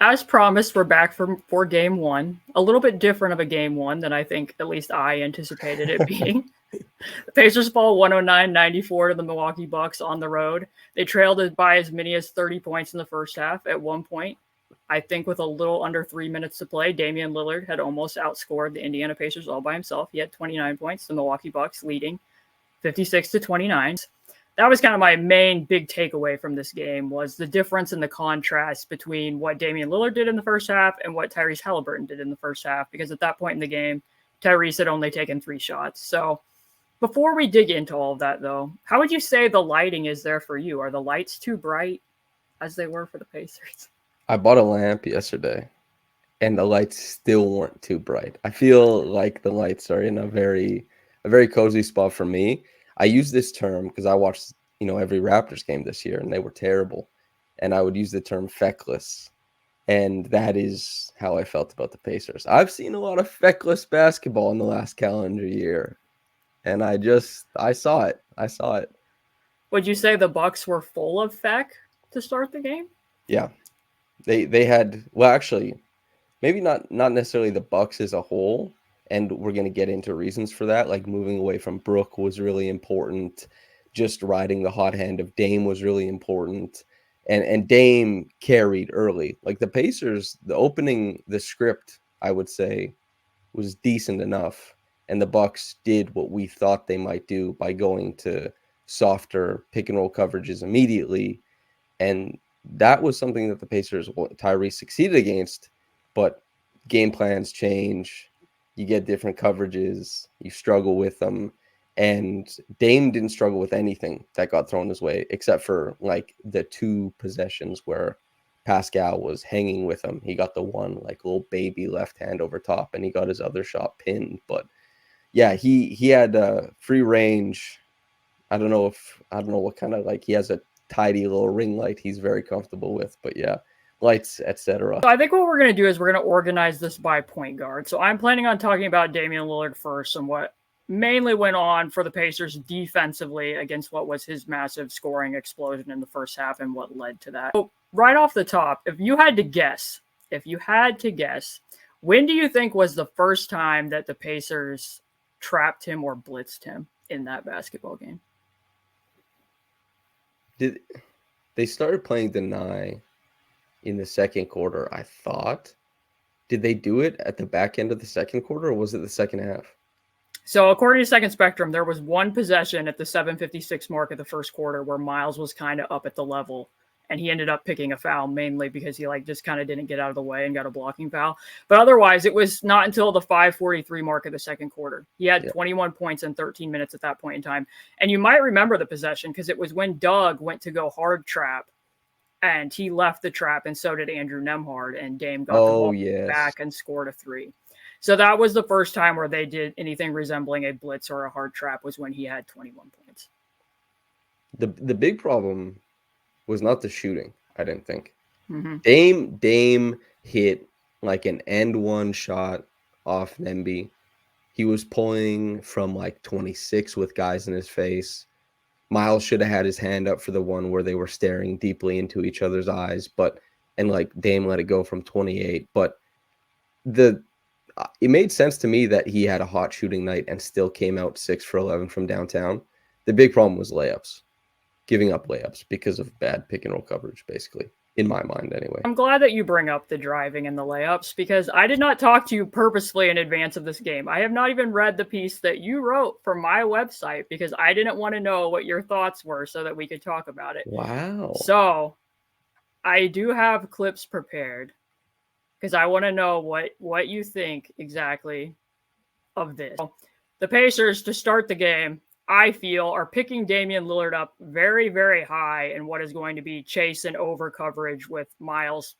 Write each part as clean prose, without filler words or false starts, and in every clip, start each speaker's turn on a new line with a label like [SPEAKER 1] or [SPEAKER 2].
[SPEAKER 1] As promised, we're back for game one. A little bit different of a game one than I think at least I anticipated it being. The Pacers fall 109-94 to the Milwaukee Bucks on the road. They trailed it by as many as 30 points in the first half at one point. I think with a little under 3 minutes to play, Damian Lillard had almost outscored the Indiana Pacers all by himself. He had 29 points, the Milwaukee Bucks leading 56-29. That was kind of my main big takeaway from this game was the difference in the contrast between what Damian Lillard did in the first half and what Tyrese Haliburton did in the first half, because at that point in the game, Tyrese had only taken 3 shots. So before we dig into all of that, though, how would you say the lighting is there for you? Are the lights too bright as they were for the Pacers?
[SPEAKER 2] I bought a lamp yesterday, and the lights still weren't too bright. I feel like the lights are in a very cozy spot for me. I use this term because I watched, every Raptors game this year, and they were terrible. And I would use the term feckless. And that is how I felt about the Pacers. I've seen a lot of feckless basketball in the last calendar year. And I saw it.
[SPEAKER 1] Would you say the Bucks were full of feck to start the game?
[SPEAKER 2] Yeah. They had, well, actually, maybe not necessarily the Bucks as a whole. And we're going to get into reasons for that. Like moving away from Brook was really important. Just riding the hot hand of Dame was really important. And Dame carried early. Like the Pacers, the script, I would say, was decent enough. And the Bucks did what we thought they might do by going to softer pick and roll coverages immediately. And that was something that the Pacers, Tyrese succeeded against. But game plans change. You get different coverages. You struggle with them. And Dame didn't struggle with anything that got thrown his way, except for like the 2 possessions where Pascal was hanging with him. He got the one like little baby left hand over top, and he got his other shot pinned. But yeah, he had free range. I don't know what kind of, like, he has a tidy little ring light he's very comfortable with. But yeah, lights, etc.
[SPEAKER 1] So I think what we're going to do is we're going to organize this by point guard. So I'm planning on talking about Damian Lillard first and what mainly went on for the Pacers defensively against what was his massive scoring explosion in the first half and what led to that. So right off the top, if you had to guess, when do you think was the first time that the Pacers trapped him or blitzed him in that basketball game?
[SPEAKER 2] They started playing deny in the second quarter, I thought. Did they do it at the back end of the second quarter, or was it the second half?
[SPEAKER 1] So according to Second Spectrum, there was one possession at the 7:56 mark of the first quarter where Miles was kind of up at the level, and he ended up picking a foul mainly because he just kind of didn't get out of the way and got a blocking foul. But otherwise, it was not until the 5:43 mark of the second quarter. He had 21 points in 13 minutes at that point in time. And you might remember the possession because it was when Doug went to go hard trap, and he left the trap, and so did Andrew Nembhard, and Dame got the ball back and scored a 3. So that was the first time where they did anything resembling a blitz or a hard trap, was when he had 21 points.
[SPEAKER 2] The big problem was not the shooting, I didn't think.
[SPEAKER 1] Mm-hmm.
[SPEAKER 2] Dame hit like an end one shot off Nemby. He was pulling from like 26 with guys in his face. Miles should have had his hand up for the one where they were staring deeply into each other's eyes, and like Dame let it go from 28. But it made sense to me that he had a hot shooting night and still came out 6 for 11 from downtown. The big problem was layups, giving up layups because of bad pick and roll coverage, basically, in my mind anyway.
[SPEAKER 1] I'm glad that you bring up the driving and the layups, because I did not talk to you purposefully in advance of this game. I have not even read the piece that you wrote for my website because I didn't want to know what your thoughts were so that we could talk about it.
[SPEAKER 2] Wow.
[SPEAKER 1] So I do have clips prepared because I want to know what you think exactly of this. The Pacers, to start the game, I feel, are picking Damian Lillard up very, very high in what is going to be chase and over coverage with Miles.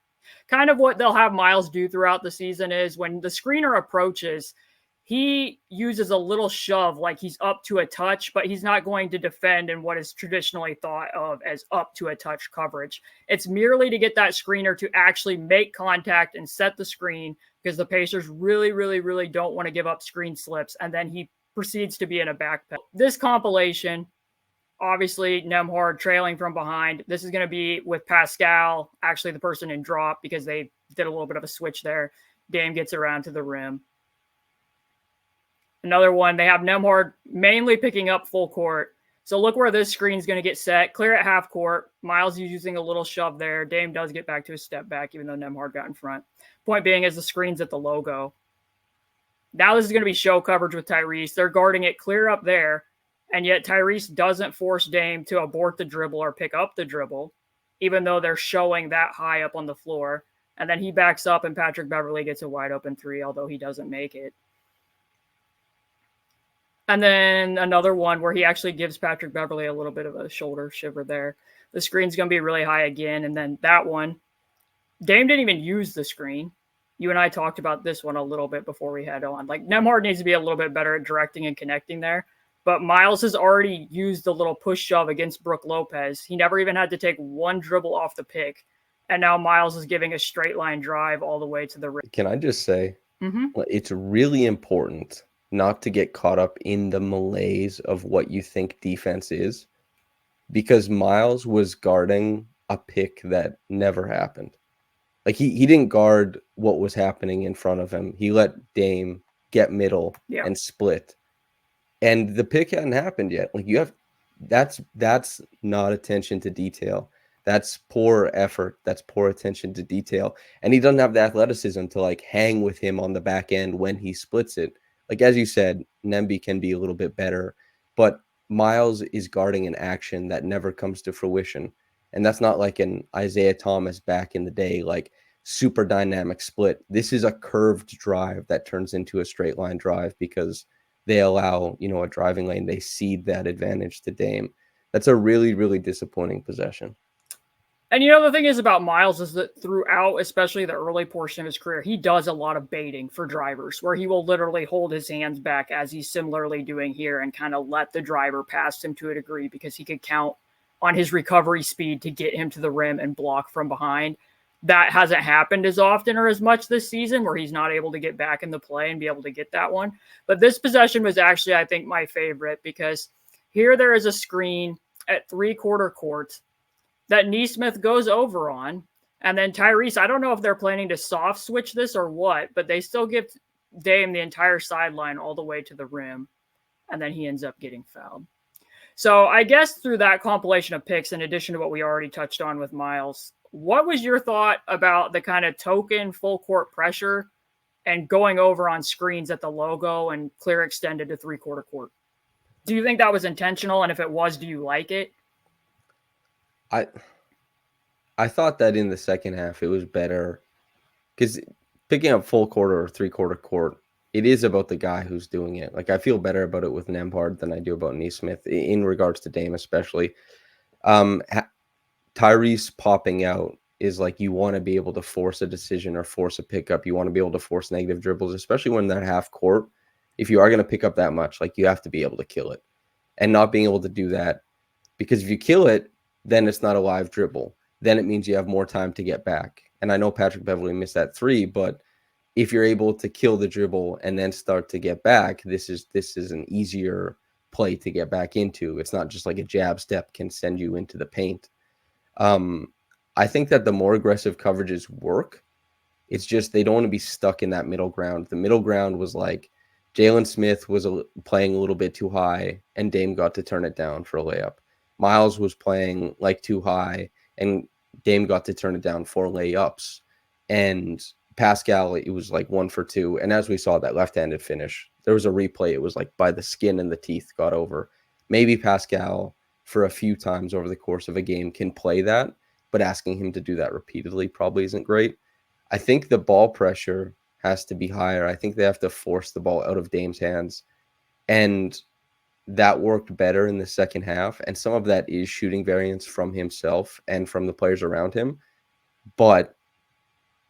[SPEAKER 1] Kind of what they'll have Miles do throughout the season is when the screener approaches, he uses a little shove like he's up to a touch, but he's not going to defend in what is traditionally thought of as up to a touch coverage. It's merely to get that screener to actually make contact and set the screen, because the Pacers really, really, really don't want to give up screen slips, and then he proceeds to be in a backpedal. This compilation, obviously Nembhard trailing from behind. This is going to be with Pascal, actually the person in drop, because they did a little bit of a switch there. Dame gets around to the rim. Another one, they have Nembhard mainly picking up full court. So look where this screen's going to get set. Clear at half court. Miles is using a little shove there. Dame does get back to a step back, even though Nembhard got in front. Point being is the screen's at the logo. Now this is going to be show coverage with Tyrese. They're guarding it clear up there, and yet Tyrese doesn't force Dame to abort the dribble or pick up the dribble, even though they're showing that high up on the floor. And then he backs up, and Patrick Beverley gets a wide open three, although he doesn't make it. And then another one where he actually gives Patrick Beverley a little bit of a shoulder shiver there. The screen's going to be really high again. And then that one, Dame didn't even use the screen. You and I talked about this one a little bit before we had on. Like, Nembhard needs to be a little bit better at directing and connecting there. But Miles has already used the little push shove against Brook Lopez. He never even had to take one dribble off the pick. And now Miles is giving a straight line drive all the way to the rim.
[SPEAKER 2] Can I just say, it's really important not to get caught up in the malaise of what you think defense is, because Miles was guarding a pick that never happened. Like, he didn't guard what was happening in front of him. He let Dame get middle and split. And the pick hadn't happened yet. Like, that's not attention to detail. That's poor effort. That's poor attention to detail. And he doesn't have the athleticism to like hang with him on the back end when he splits it. Like, as you said, Nemby can be a little bit better, but Miles is guarding an action that never comes to fruition. And that's not like an Isaiah Thomas back in the day, like super dynamic split. This is a curved drive that turns into a straight line drive because they allow, a driving lane. They cede that advantage to Dame. That's a really, really disappointing possession.
[SPEAKER 1] And the thing is about Miles is that throughout, especially the early portion of his career, he does a lot of baiting for drivers where he will literally hold his hands back as he's similarly doing here and kind of let the driver pass him to a degree because he could count on his recovery speed to get him to the rim and block from behind. That hasn't happened as often or as much this season where he's not able to get back in the play and be able to get that one. But this possession was actually, I think, my favorite because here there is a screen at 3/4 court that Nesmith goes over on. And then Tyrese, I don't know if they're planning to soft switch this or what, but they still give Dame the entire sideline all the way to the rim. And then he ends up getting fouled. So I guess through that compilation of picks, in addition to what we already touched on with Miles, what was your thought about the kind of token full court pressure and going over on screens at the logo and clear extended to 3/4 court? Do you think that was intentional? And if it was, do you like it?
[SPEAKER 2] I thought that in the second half it was better because picking up full court or 3/4 court, it is about the guy who's doing it. Like, I feel better about it with Nembhard than I do about Nesmith in regards to Dame, especially. Tyrese popping out is like, you want to be able to force a decision or force a pickup. You want to be able to force negative dribbles, especially when they're half court. If you are going to pick up that much, like, you have to be able to kill it, and not being able to do that, because if you kill it, then it's not a live dribble. Then it means you have more time to get back. And I know Patrick Beverley missed that three, but if you're able to kill the dribble and then start to get back, this is an easier play to get back into. It's not just like a jab step can send you into the paint. I think that the more aggressive coverages work. It's just they don't want to be stuck in that middle ground. The middle ground was like Jalen Smith was playing a little bit too high, and Dame got to turn it down for a layup. Miles was playing like too high, and Dame got to turn it down for layups. And Pascal, it was like 1 for 2. And as we saw that left-handed finish, there was a replay. It was like by the skin and the teeth got over. Maybe Pascal, for a few times over the course of a game, can play that, but asking him to do that repeatedly probably isn't great. I think the ball pressure has to be higher. I think they have to force the ball out of Dame's hands. And that worked better in the second half. And some of that is shooting variance from himself and from the players around him. But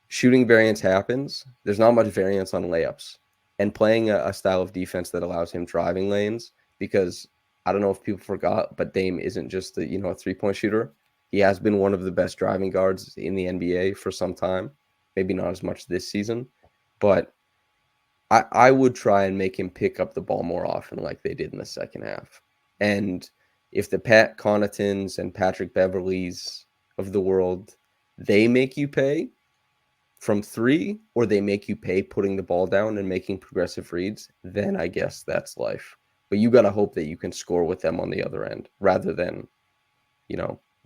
[SPEAKER 2] shooting variance happens. There's not much variance on layups. And playing a style of defense that allows him driving lanes, because I don't know if people forgot, but Dame isn't just a 3-point shooter. He has been one of the best driving guards in the NBA for some time. Maybe not as much this season, but I would try and make him pick up the ball more often like they did in the second half. And if the Pat Connaughtons and Patrick Beverleys of the world, they make you pay from 3 or they make you pay putting the ball down and making progressive reads, then I guess that's life. But you got to hope that you can score with them on the other end rather than,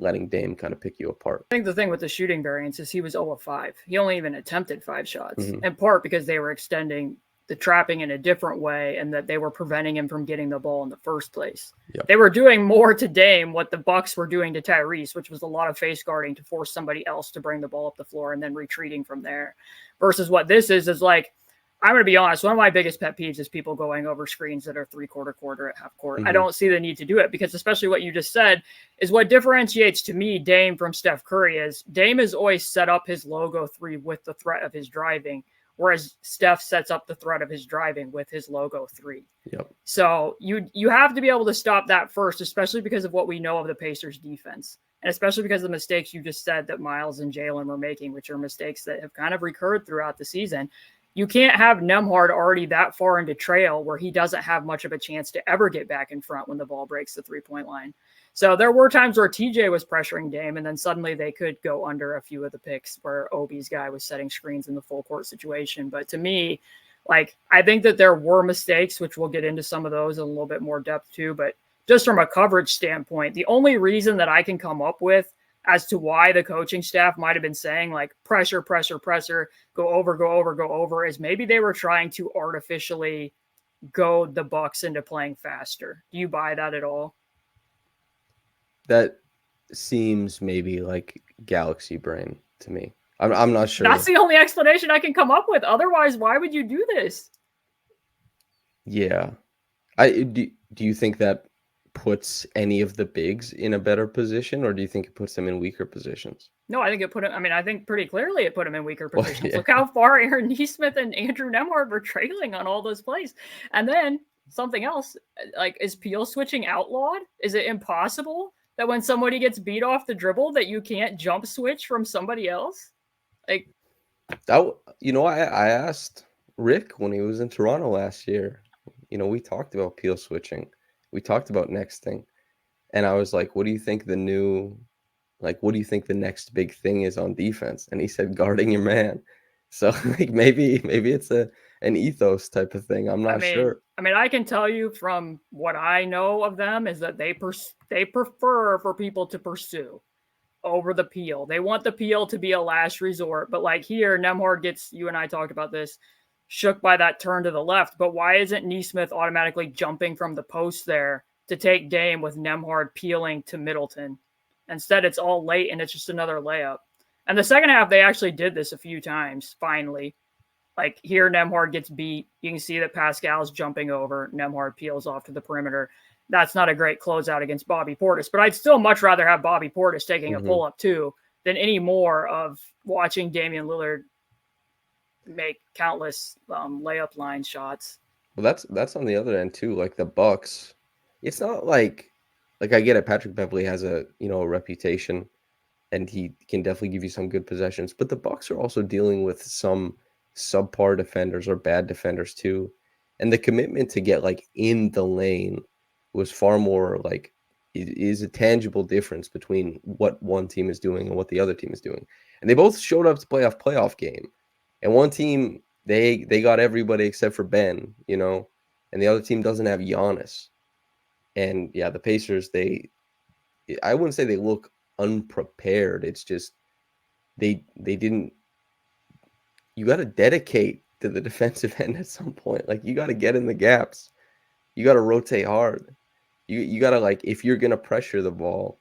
[SPEAKER 2] letting Dame kind of pick you apart.
[SPEAKER 1] I think the thing with the shooting variance is he was 0 of 5. He only even attempted 5 shots,
[SPEAKER 2] Mm-hmm.
[SPEAKER 1] in part because they were extending the trapping in a different way and that they were preventing him from getting the ball in the first place.
[SPEAKER 2] Yep.
[SPEAKER 1] They were doing more to Dame what the Bucks were doing to Tyrese, which was a lot of face guarding to force somebody else to bring the ball up the floor and then retreating from there. Versus what this is like, I'm going to be honest, one of my biggest pet peeves is people going over screens that are 3/4 court at half court.
[SPEAKER 2] Mm-hmm.
[SPEAKER 1] I don't see the need to do it because especially what you just said is what differentiates to me Dame from Steph Curry is Dame has always set up his logo 3 with the threat of his driving, whereas Steph sets up the threat of his driving with his logo 3.
[SPEAKER 2] Yep.
[SPEAKER 1] So you have to be able to stop that first, especially because of what we know of the Pacers defense. And especially because of the mistakes you just said that Miles and Jalen were making, which are mistakes that have kind of recurred throughout the season. You can't have Nembhard already that far into trail where he doesn't have much of a chance to ever get back in front when the ball breaks the 3-point line. So there were times where TJ was pressuring Dame, and then suddenly they could go under a few of the picks where Obi's guy was setting screens in the full court situation. But to me, I think that there were mistakes, which we'll get into some of those in a little bit more depth too. But just from a coverage standpoint, the only reason that I can come up with as to why the coaching staff might have been saying pressure, go over is maybe they were trying to artificially goad the Bucks into playing faster. Do you buy that at all?
[SPEAKER 2] That seems maybe like galaxy brain to me. I'm not sure.
[SPEAKER 1] That's the only explanation I can come up with. Otherwise, why would you do this?
[SPEAKER 2] Yeah. Do you think that puts any of the bigs in a better position, or do you think it puts them in weaker positions?
[SPEAKER 1] No, I think it put him. I think pretty clearly it put him in weaker positions.
[SPEAKER 2] Well, yeah.
[SPEAKER 1] Look how far Aaron Nesmith and Andrew Nembhard were trailing on all those plays. And then something else, is Peel switching outlawed? Is it impossible that when somebody gets beat off the dribble that you can't jump switch from somebody else?
[SPEAKER 2] I asked Rick when he was in Toronto last year. We talked about Peel switching. We talked about nexting, and I was like, what do you think the next big thing is on defense? And he said, guarding your man. So maybe it's an ethos type of thing. I'm not sure.
[SPEAKER 1] I can tell you from what I know of them is that they prefer for people to pursue over the peel. They want the peel to be a last resort. But here, Nembhard gets, you and I talked about this, shook by that turn to the left. But why isn't Nesmith automatically jumping from the post there to take Dame with Nembhard peeling to Middleton? Instead, it's all late and it's just another layup. And the second half, they actually did this a few times, finally. Here, Nembhard gets beat. You can see that Pascal's jumping over. Nembhard peels off to the perimeter. That's not a great closeout against Bobby Portis. But I'd still much rather have Bobby Portis taking a pull-up, too, than any more of watching Damian Lillard make countless layup line shots.
[SPEAKER 2] Well, that's on the other end, too. The Bucks, it's not like I get it. Patrick Beverley has a reputation, and he can definitely give you some good possessions. But the Bucks are also dealing with some subpar defenders or bad defenders too, and the commitment to get in the lane was far more is a tangible difference between what one team is doing and what the other team is doing. And they both showed up to play a playoff game, and one team they got everybody except for Ben, and the other team doesn't have Giannis. And yeah, the Pacers, I wouldn't say they look unprepared. It's just they didn't. You got to dedicate to the defensive end at some point. You got to get in the gaps. You got to rotate hard. You got to if you're gonna pressure the ball,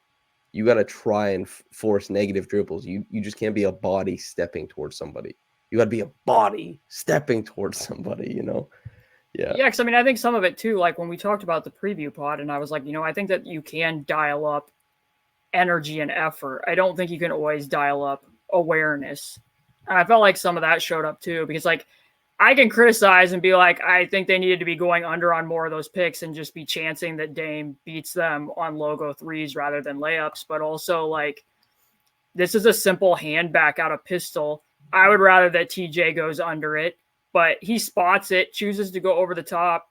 [SPEAKER 2] you got to try and force negative dribbles. You just can't be a body stepping towards somebody. You got to be a body stepping towards somebody. Yeah.
[SPEAKER 1] Yeah, because I think some of it too, when we talked about the preview pod, and I was I think that you can dial up energy and effort. I don't think you can always dial up awareness. And I felt like some of that showed up too, because I can criticize and be I think they needed to be going under on more of those picks and just be chancing that Dame beats them on logo threes rather than layups. But also this is a simple hand back out of pistol. I would rather that TJ goes under it, but he spots it, chooses to go over the top.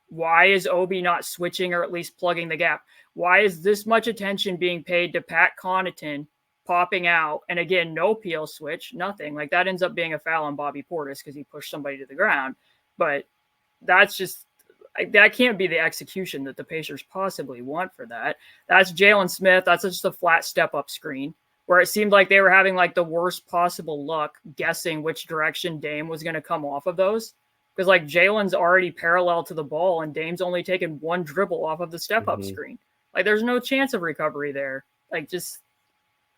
[SPEAKER 1] Why is Obi not switching or at least plugging the gap? Why is this much attention being paid to Pat Connaughton popping out. And again, no peel switch, nothing. Like that ends up being a foul on Bobby Portis because he pushed somebody to the ground. But that's just, that can't be the execution that the Pacers possibly want for that. That's Jalen Smith. That's just a flat step-up screen where it seemed like they were having like the worst possible luck guessing which direction Dame was going to come off of those. Because like Jalen's already parallel to the ball and Dame's only taken one dribble off of the step-up screen. Like there's no chance of recovery there. Like just,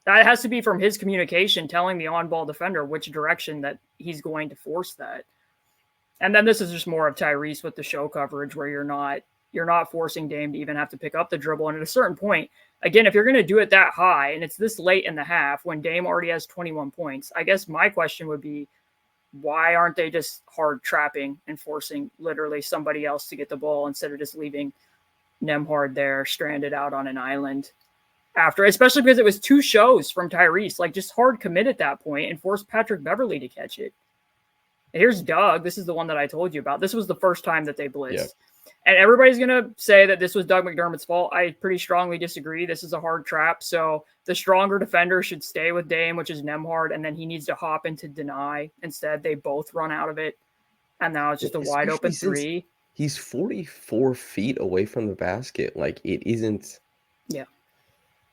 [SPEAKER 1] that has to be from his communication telling the on-ball defender which direction that he's going to force that. And then this is just more of Tyrese with the show coverage where you're not forcing Dame to even have to pick up the dribble. And at a certain point, again, if you're going to do it that high and it's this late in the half when Dame already has 21 points, I guess my question would be, why aren't they just hard trapping and forcing literally somebody else to get the ball instead of just leaving Nembhard there stranded out on an island after, especially because it was 2 shows from Tyrese, like just hard commit at that point and force Patrick Beverley to catch it. And here's Doug. This is the one that I told you about. This was the first time that they blitzed. Yeah. And everybody's going to say that this was Doug McDermott's fault. I pretty strongly disagree. This is a hard trap. So the stronger defender should stay with Dame, which is Nembhard, and then he needs to hop into deny. Instead, they both run out of it. And now it's just a wide open 3.
[SPEAKER 2] He's 44 feet away from the basket. Like it isn't.
[SPEAKER 1] Yeah.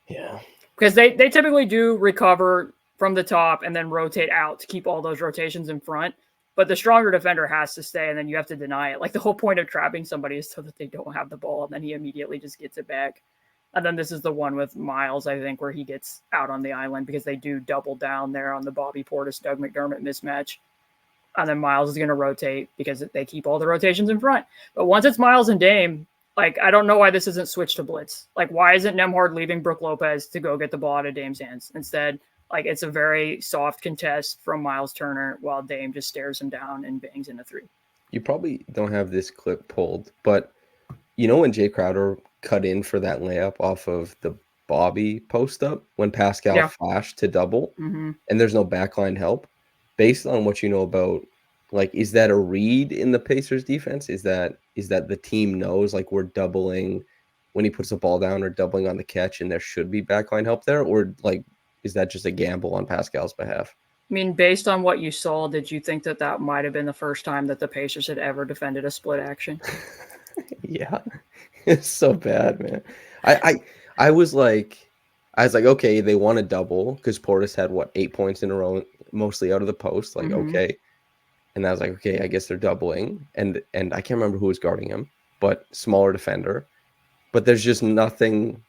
[SPEAKER 2] Yeah.
[SPEAKER 1] Because they typically do recover from the top and then rotate out to keep all those rotations in front. But the stronger defender has to stay, and then you have to deny it. Like the whole point of trapping somebody is so that they don't have the ball, and then he immediately just gets it back. And then this is the one with Miles, I think, where he gets out on the island because they do double down there on the Bobby Portis, Doug McDermott mismatch. And then Miles is going to rotate because they keep all the rotations in front. But once it's Miles and Dame, like I don't know why this isn't switched to blitz. Like why isn't Nembhard leaving Brook Lopez to go get the ball out of Dame's hands? Instead, like it's a very soft contest from Miles Turner while Dame just stares him down and bangs in a 3.
[SPEAKER 2] You probably don't have this clip pulled, but you know when Jay Crowder cut in for that layup off of the Bobby post up when Pascal flashed to double and there's no backline help? Based on what you know about, like, is that a read in the Pacers defense? Is that the team knows like we're doubling when he puts the ball down or doubling on the catch and there should be backline help there? Or like, is that just a gamble on Pascal's behalf?
[SPEAKER 1] I mean, based on what you saw, did you think that might have been the first time that the Pacers had ever defended a split action?
[SPEAKER 2] Yeah, it's so bad, man. I was like, okay, they want to double because Portis had 8 points in a row, mostly out of the post. Like, okay. And I was like, okay, I guess they're doubling. And I can't remember who was guarding him, but smaller defender. But there's just nothing.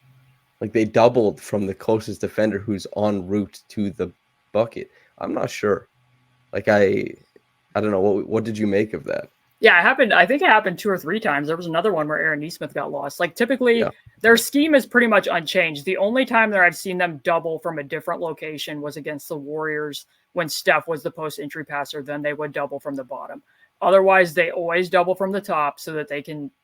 [SPEAKER 2] Like they doubled from the closest defender who's en route to the bucket. I'm not sure. Like I don't know. What did you make of that?
[SPEAKER 1] Yeah, it happened. I think it happened 2 or 3 times. There was another one where Aaron Nesmith got lost. Like typically their scheme is pretty much unchanged. The only time that I've seen them double from a different location was against the Warriors when Steph was the post entry passer. Then they would double from the bottom. Otherwise, they always double from the top so that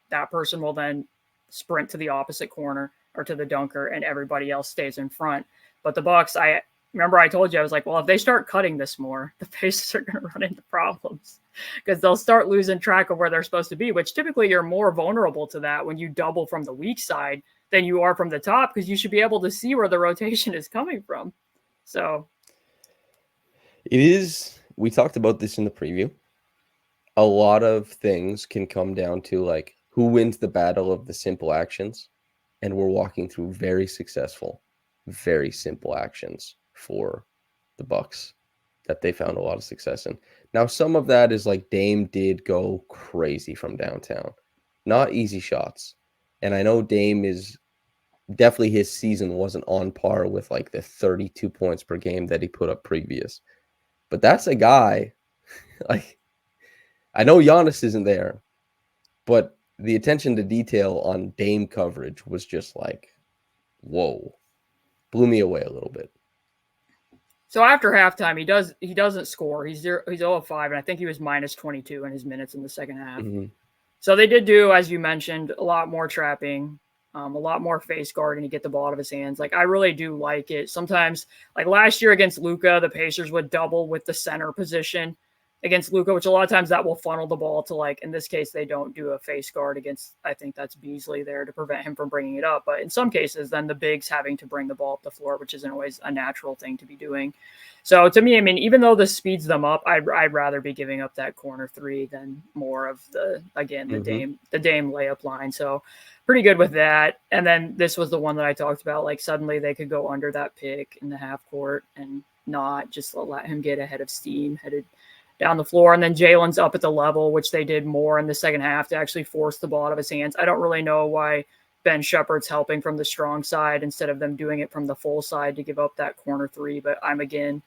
[SPEAKER 1] that person will then sprint to the opposite corner or to the dunker and everybody else stays in front. But the Bucks, I remember I told you, I was like, well, if they start cutting this more, the Pacers are going to run into problems because they'll start losing track of where they're supposed to be, which typically you're more vulnerable to that when you double from the weak side than you are from the top because you should be able to see where the rotation is coming from. So
[SPEAKER 2] it is, we talked about this in the preview. A lot of things can come down to like who wins the battle of the simple actions. And we're walking through very successful, very simple actions for the Bucks that they found a lot of success in. Now, some of that is like Dame did go crazy from downtown. Not easy shots. And I know Dame is definitely, his season wasn't on par with like the 32 points per game that he put up previous. But that's a guy, like, I know Giannis isn't there, but the attention to detail on Dame coverage was just like, whoa, blew me away a little bit.
[SPEAKER 1] So after halftime, he doesn't score. He's 0 of 5, and I think he was minus 22 in his minutes in the second half. So they did do, as you mentioned, a lot more trapping, a lot more face guarding to get the ball out of his hands. Like, I really do like it. Sometimes, like last year against Luka, the Pacers would double with the center position against Luka, which a lot of times that will funnel the ball to, like, in this case, they don't do a face guard against, I think that's Beasley there to prevent him from bringing it up. But in some cases, then the bigs having to bring the ball up the floor, which isn't always a natural thing to be doing. So to me, I mean, even though this speeds them up, I'd rather be giving up that corner three than more of the Dame layup line. So pretty good with that. And then this was the one that I talked about. Like, suddenly they could go under that pick in the half court and not just let him get ahead of steam, headed down the floor. And then Jalen's up at the level, which they did more in the second half to actually force the ball out of his hands. I don't really know why Ben Shepherd's helping from the strong side instead of them doing it from the full side to give up that corner three, but I'm, again,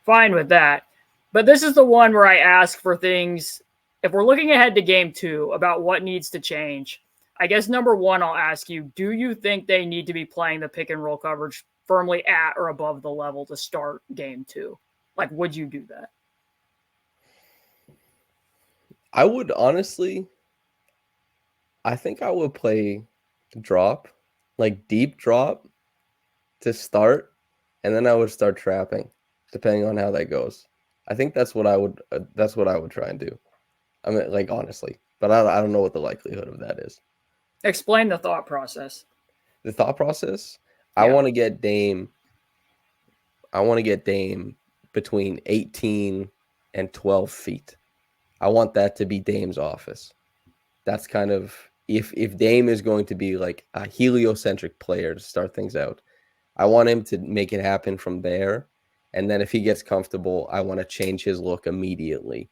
[SPEAKER 1] fine with that. But this is the one where I ask for things, if we're looking ahead to game 2, about what needs to change. I guess number one, I'll ask you, do you think they need to be playing the pick and roll coverage firmly at or above the level to start game 2? Like, would you do that?
[SPEAKER 2] I would honestly, I think I would play drop, like deep drop to start, and then I would start trapping, depending on how that goes. I think that's what I would try and do. I mean, like, honestly, but I don't know what the likelihood of that is.
[SPEAKER 1] Explain the thought process.
[SPEAKER 2] The thought process?
[SPEAKER 1] Yeah.
[SPEAKER 2] I want to get Dame between 18 and 12 feet. I want that to be Dame's office. That's kind of, if Dame is going to be like a heliocentric player to start things out, I want him to make it happen from there. And then if he gets comfortable, I want to change his look immediately.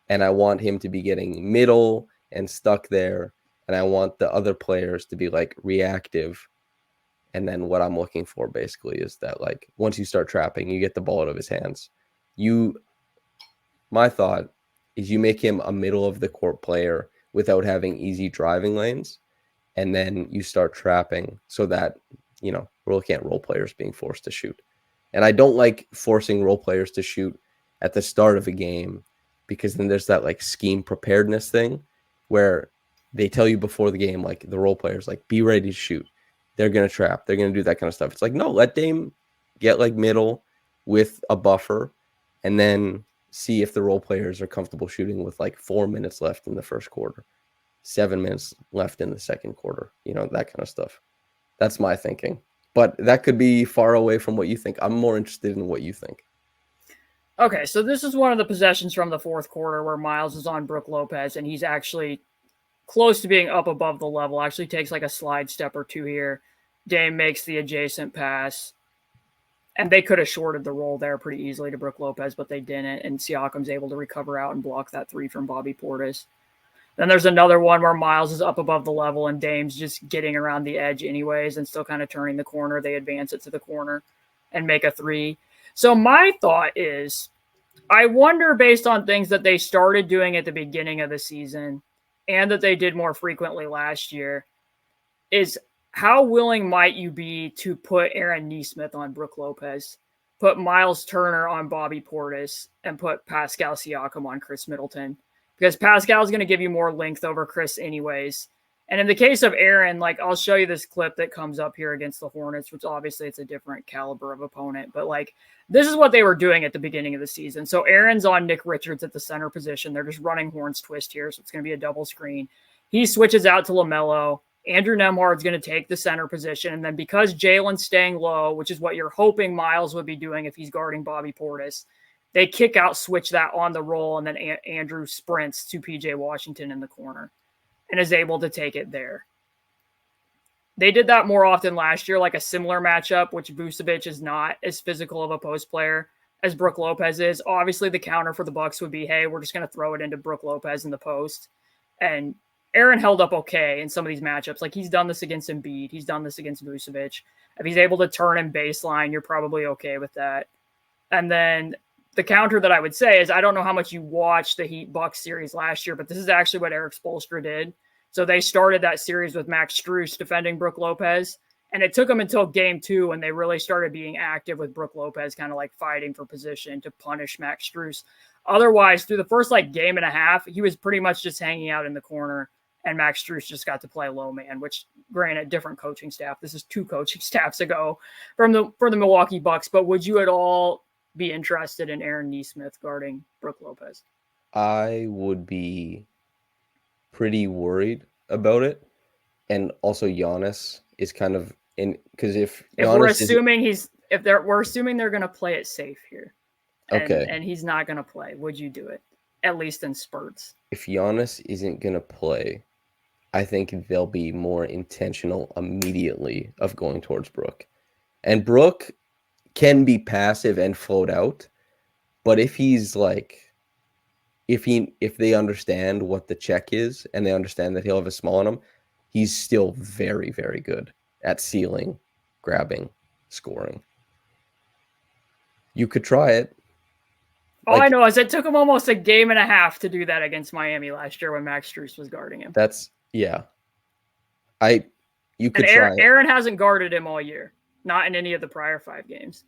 [SPEAKER 2] And I want him to be getting middle and stuck there. And I want the other players to be like reactive. And then what I'm looking for basically is that, like, once you start trapping, you get the ball out of his hands. My thought is you make him a middle of the court player without having easy driving lanes. And then you start trapping so that, we're looking at role players being forced to shoot. And I don't like forcing role players to shoot at the start of a game, because then there's that like scheme preparedness thing where they tell you before the game, like the role players, like, be ready to shoot. They're going to trap. They're going to do that kind of stuff. It's like, no, let Dame get like middle with a buffer and then see if the role players are comfortable shooting with like 4 minutes left in the first quarter, 7 minutes left in the second quarter, that kind of stuff. That's my thinking. But that could be far away from what you think. I'm more interested in what you think.
[SPEAKER 1] Okay, so this is one of the possessions from the fourth quarter where Miles is on Brook Lopez, and he's actually close to being up above the level. Actually takes like a slide step or two here. Dame makes the adjacent pass. And they could have shorted the roll there pretty easily to Brook Lopez, but they didn't. And Siakam's able to recover out and block that three from Bobby Portis. Then there's another one where Miles is up above the level and Dame's just getting around the edge anyways and still kind of turning the corner. They advance it to the corner and make a three. So my thought is, I wonder, based on things that they started doing at the beginning of the season and that they did more frequently last year, is how willing might you be to put Aaron Nesmith on Brook Lopez, put Miles Turner on Bobby Portis, and put Pascal Siakam on Chris Middleton? Because Pascal's going to give you more length over Chris anyways. And in the case of Aaron, like, I'll show you this clip that comes up here against the Hornets, which obviously it's a different caliber of opponent. But, like, this is what they were doing at the beginning of the season. So Aaron's on Nick Richards at the center position. They're just running Horns twist here, so it's going to be a double screen. He switches out to LaMelo. Andrew Nembhard's going to take the center position. And then because Jalen's staying low, which is what you're hoping Miles would be doing if he's guarding Bobby Portis, they kick out, switch that on the roll, and then Andrew sprints to PJ Washington in the corner and is able to take it there. They did that more often last year, like a similar matchup, which Vucevic is not as physical of a post player as Brook Lopez is. Obviously, the counter for the Bucks would be, hey, we're just going to throw it into Brook Lopez in the post. And Aaron held up okay in some of these matchups. Like, he's done this against Embiid. He's done this against Vucevic. If he's able to turn in baseline, you're probably okay with that. And then the counter that I would say is, I don't know how much you watched the Heat Bucks series last year, but this is actually what Eric Spoelstra did. So they started that series with Max Strus defending Brook Lopez, and it took them until game 2 when they really started being active with Brook Lopez kind of like fighting for position to punish Max Strus. Otherwise, through the first like game and a half, he was pretty much just hanging out in the corner, and Max Strus just got to play low man, which, granted, different coaching staff. This is 2 coaching staffs ago for the Milwaukee Bucks. But would you at all be interested in Aaron Nesmith guarding Brook Lopez?
[SPEAKER 2] I would be pretty worried about it. And also Giannis is kind of in, because if
[SPEAKER 1] If we're
[SPEAKER 2] Giannis is
[SPEAKER 1] assuming we're assuming they're going to play it safe here,
[SPEAKER 2] okay,
[SPEAKER 1] and he's not going to play, would you do it at least in spurts?
[SPEAKER 2] if Giannis isn't gonna play, I think they'll be more intentional immediately of going towards Brook. And Brook can be passive and float out, but if he's like, if they understand what the check is and they understand that he'll have a small on him, he's still very, very good at sealing, grabbing, scoring. You could try it.
[SPEAKER 1] All I know is it took him almost a game and a half to do that against Miami last year when Max Strus was guarding him.
[SPEAKER 2] You could
[SPEAKER 1] and
[SPEAKER 2] try it.
[SPEAKER 1] Aaron hasn't guarded him all year, not in any of the prior 5 games.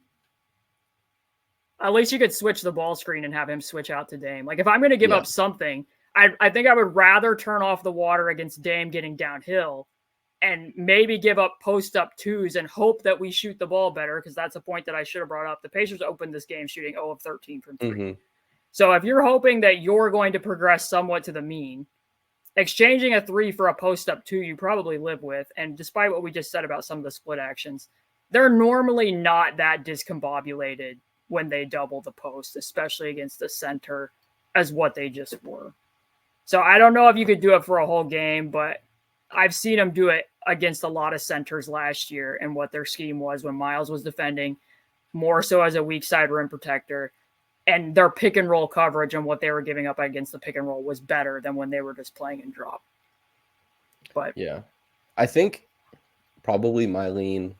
[SPEAKER 1] At least you could switch the ball screen and have him switch out to Dame. Like if I'm going to give up something, I think I would rather turn off the water against Dame getting downhill and maybe give up post-up twos and hope that we shoot the ball better, because that's a point that I should have brought up. The Pacers opened this game shooting 0 of 13 from 3. Mm-hmm. So if you're hoping that you're going to progress somewhat to the mean, exchanging a 3 for a post-up 2 you probably live with, and despite what we just said about some of the split actions, they're normally not that discombobulated when they double the post, especially against the center, as what they just were. So I don't know if you could do it for a whole game, but I've seen them do it against a lot of centers last year and what their scheme was when Miles was defending, more so as a weak side rim protector. And their pick and roll coverage and what they were giving up against the pick and roll was better than when they were just playing and drop. But
[SPEAKER 2] yeah, I think probably my lean,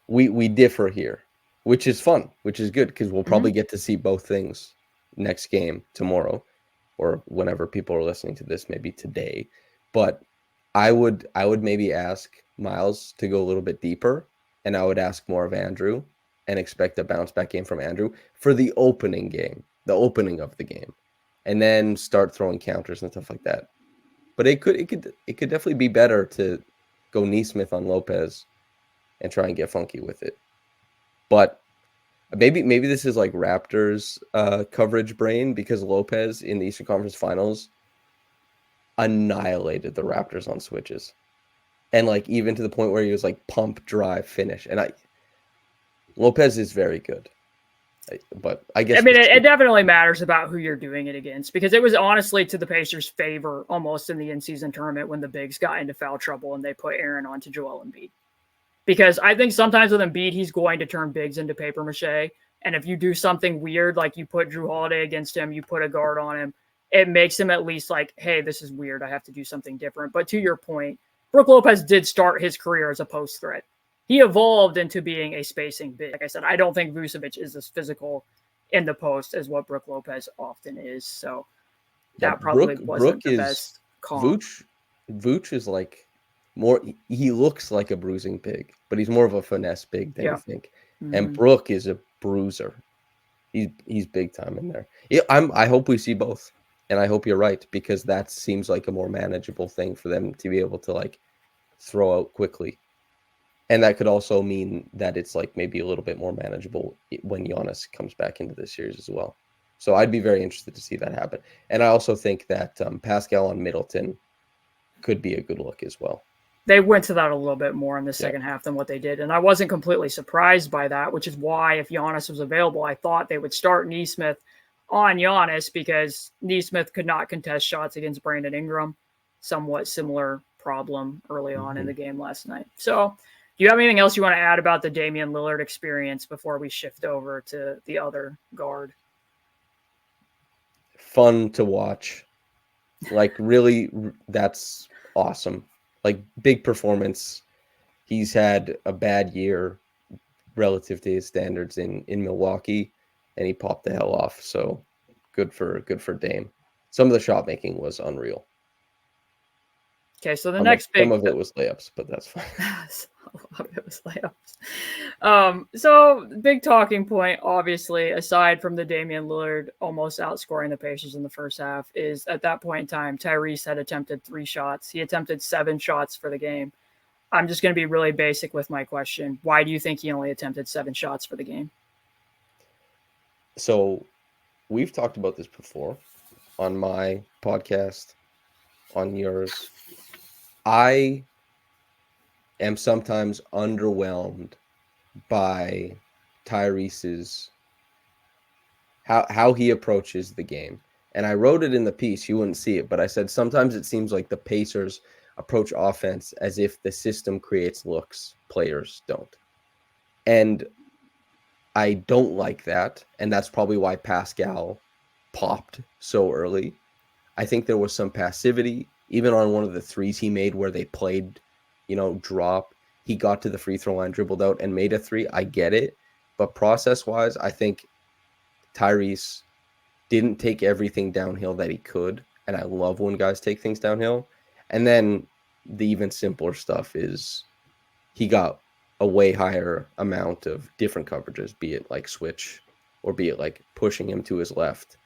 [SPEAKER 2] we differ here, which is fun, which is good, because we'll probably get to see both things next game tomorrow, or whenever people are listening to this, maybe today. But I would maybe ask Miles to go a little bit deeper, and I would ask more of Andrew and expect a bounce back game from Andrew for the opening game, the opening of the game, and then start throwing counters and stuff like that. But it could definitely be better to go Nesmith on Lopez and try and get funky with it. But maybe this is like Raptors coverage brain, because Lopez in the Eastern Conference Finals annihilated the Raptors on switches, and like even to the point where he was like pump, drive, finish. And Lopez is very good, but I guess
[SPEAKER 1] it definitely matters about who you're doing it against, because it was honestly to the Pacers' favor almost in the in-season tournament when the bigs got into foul trouble and they put Aaron onto Joel Embiid. Because I think sometimes with Embiid, he's going to turn bigs into paper mache. And if you do something weird, like you put Drew Holiday against him, you put a guard on him, it makes him at least like, hey, this is weird. I have to do something different. But to your point, Brook Lopez did start his career as a post threat. He evolved into being a spacing big. Like I said, I don't think Vucevic is as physical in the post as what Brook Lopez often is. So that probably wasn't the best call.
[SPEAKER 2] Vooch is like more, he looks like a bruising big, but he's more of a finesse big than you think. Mm-hmm. And Brook is a bruiser. He's big time in there. Yeah, I hope we see both. And I hope you're right, because that seems like a more manageable thing for them to be able to like throw out quickly. And that could also mean that it's like maybe a little bit more manageable when Giannis comes back into this series as well. So I'd be very interested to see that happen. And I also think that Pascal on Middleton could be a good look as well.
[SPEAKER 1] They went to that a little bit more in the second half than what they did. And I wasn't completely surprised by that, which is why if Giannis was available, I thought they would start Nesmith on Giannis, because Nesmith could not contest shots against Brandon Ingram. Somewhat similar problem early on in the game last night. So do you have anything else you want to add about the Damian Lillard experience before we shift over to the other guard?
[SPEAKER 2] Fun to watch. Like, really, that's awesome. Like, big performance. He's had a bad year relative to his standards in Milwaukee, and he popped the hell off. So good for Dame. Some of the shot making was unreal.
[SPEAKER 1] Okay, so
[SPEAKER 2] some of it was layups, but that's fine.
[SPEAKER 1] Some of it was layups. So big talking point, obviously, aside from the Damian Lillard almost outscoring the Pacers in the first half, is at that point in time, Tyrese had attempted 3 shots. He attempted 7 shots for the game. I'm just going to be really basic with my question. Why do you think he only attempted 7 shots for the game?
[SPEAKER 2] So we've talked about this before on my podcast, on yours. I am sometimes underwhelmed by Tyrese's how he approaches the game. And I wrote it in the piece. You wouldn't see it, but I said sometimes it seems like the Pacers approach offense as if the system creates looks, players don't. And I don't like that. And that's probably why Pascal popped so early. I think there was some passivity, even on one of the threes he made where they played, drop. He got to the free throw line, dribbled out, and made a three. I get it. But process-wise, I think Tyrese didn't take everything downhill that he could. And I love when guys take things downhill. And then the even simpler stuff is he got a way higher amount of different coverages, be it like switch or be it like pushing him to his left.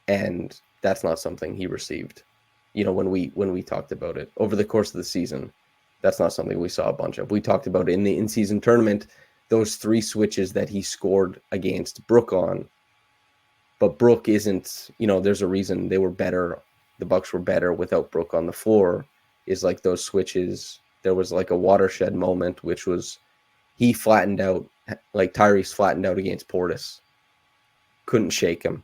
[SPEAKER 2] And that's not something he received. When we talked about it over the course of the season, that's not something we saw a bunch of. We talked about it in the in-season tournament, those 3 switches that he scored against Brook on. But Brook isn't, there's a reason they were better. The Bucks were better without Brook on the floor, is like those switches. There was like a watershed moment, which was he flattened out, like Tyrese flattened out against Portis. Couldn't shake him.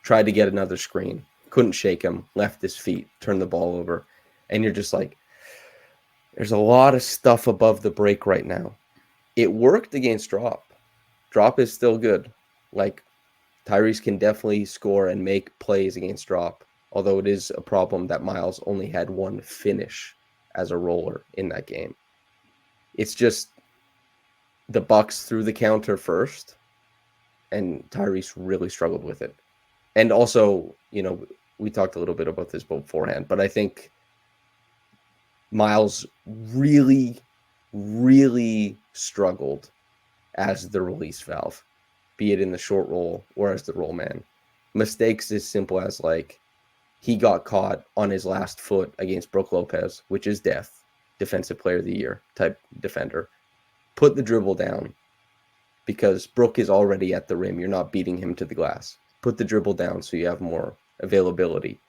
[SPEAKER 2] Tried to get another screen. Couldn't shake him. Left his feet. Turned the ball over. And you're just like, there's a lot of stuff above the break right now. It worked against Drop. Drop is still good. Like, Tyrese can definitely score and make plays against Drop, although it is a problem that Miles only had 1 finish as a roller in that game. It's just the Bucks threw the counter first, and Tyrese really struggled with it. And also, we talked a little bit about this beforehand, but I think Miles really, really struggled as the release valve, be it in the short roll or as the roll man. Mistakes as simple as like he got caught on his last foot against Brook Lopez, which is defensive player of the year type defender. Put the dribble down because Brook is already at the rim. You're not beating him to the glass. Put the dribble down so you have more availability.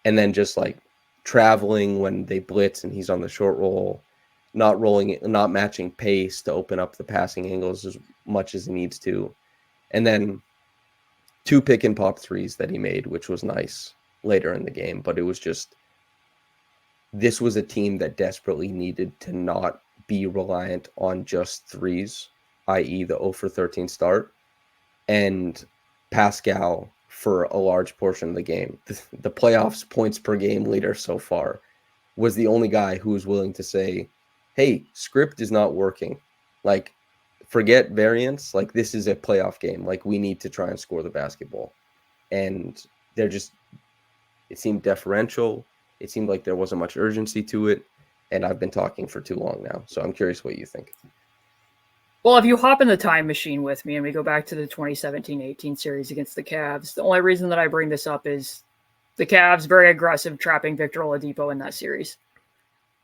[SPEAKER 2] And then just like traveling when they blitz and he's on the short roll, not matching pace to open up the passing angles as much as he needs to. And then 2 pick and pop threes that he made, which was nice later in the game. But it was just, this was a team that desperately needed to not be reliant on just threes, i.e. the 0 for 13 start. And Pascal, for a large portion of the game, the playoffs points per game leader so far, was the only guy who was willing to say, hey, script is not working. Like, forget variance. Like, this is a playoff game. Like, we need to try and score the basketball. And it seemed deferential. It seemed like there wasn't much urgency to it. And I've been talking for too long now. So I'm curious what you think.
[SPEAKER 1] Well, if you hop in the time machine with me and we go back to the 2017-18 series against the Cavs, the only reason that I bring this up is the Cavs very aggressive trapping Victor Oladipo in that series.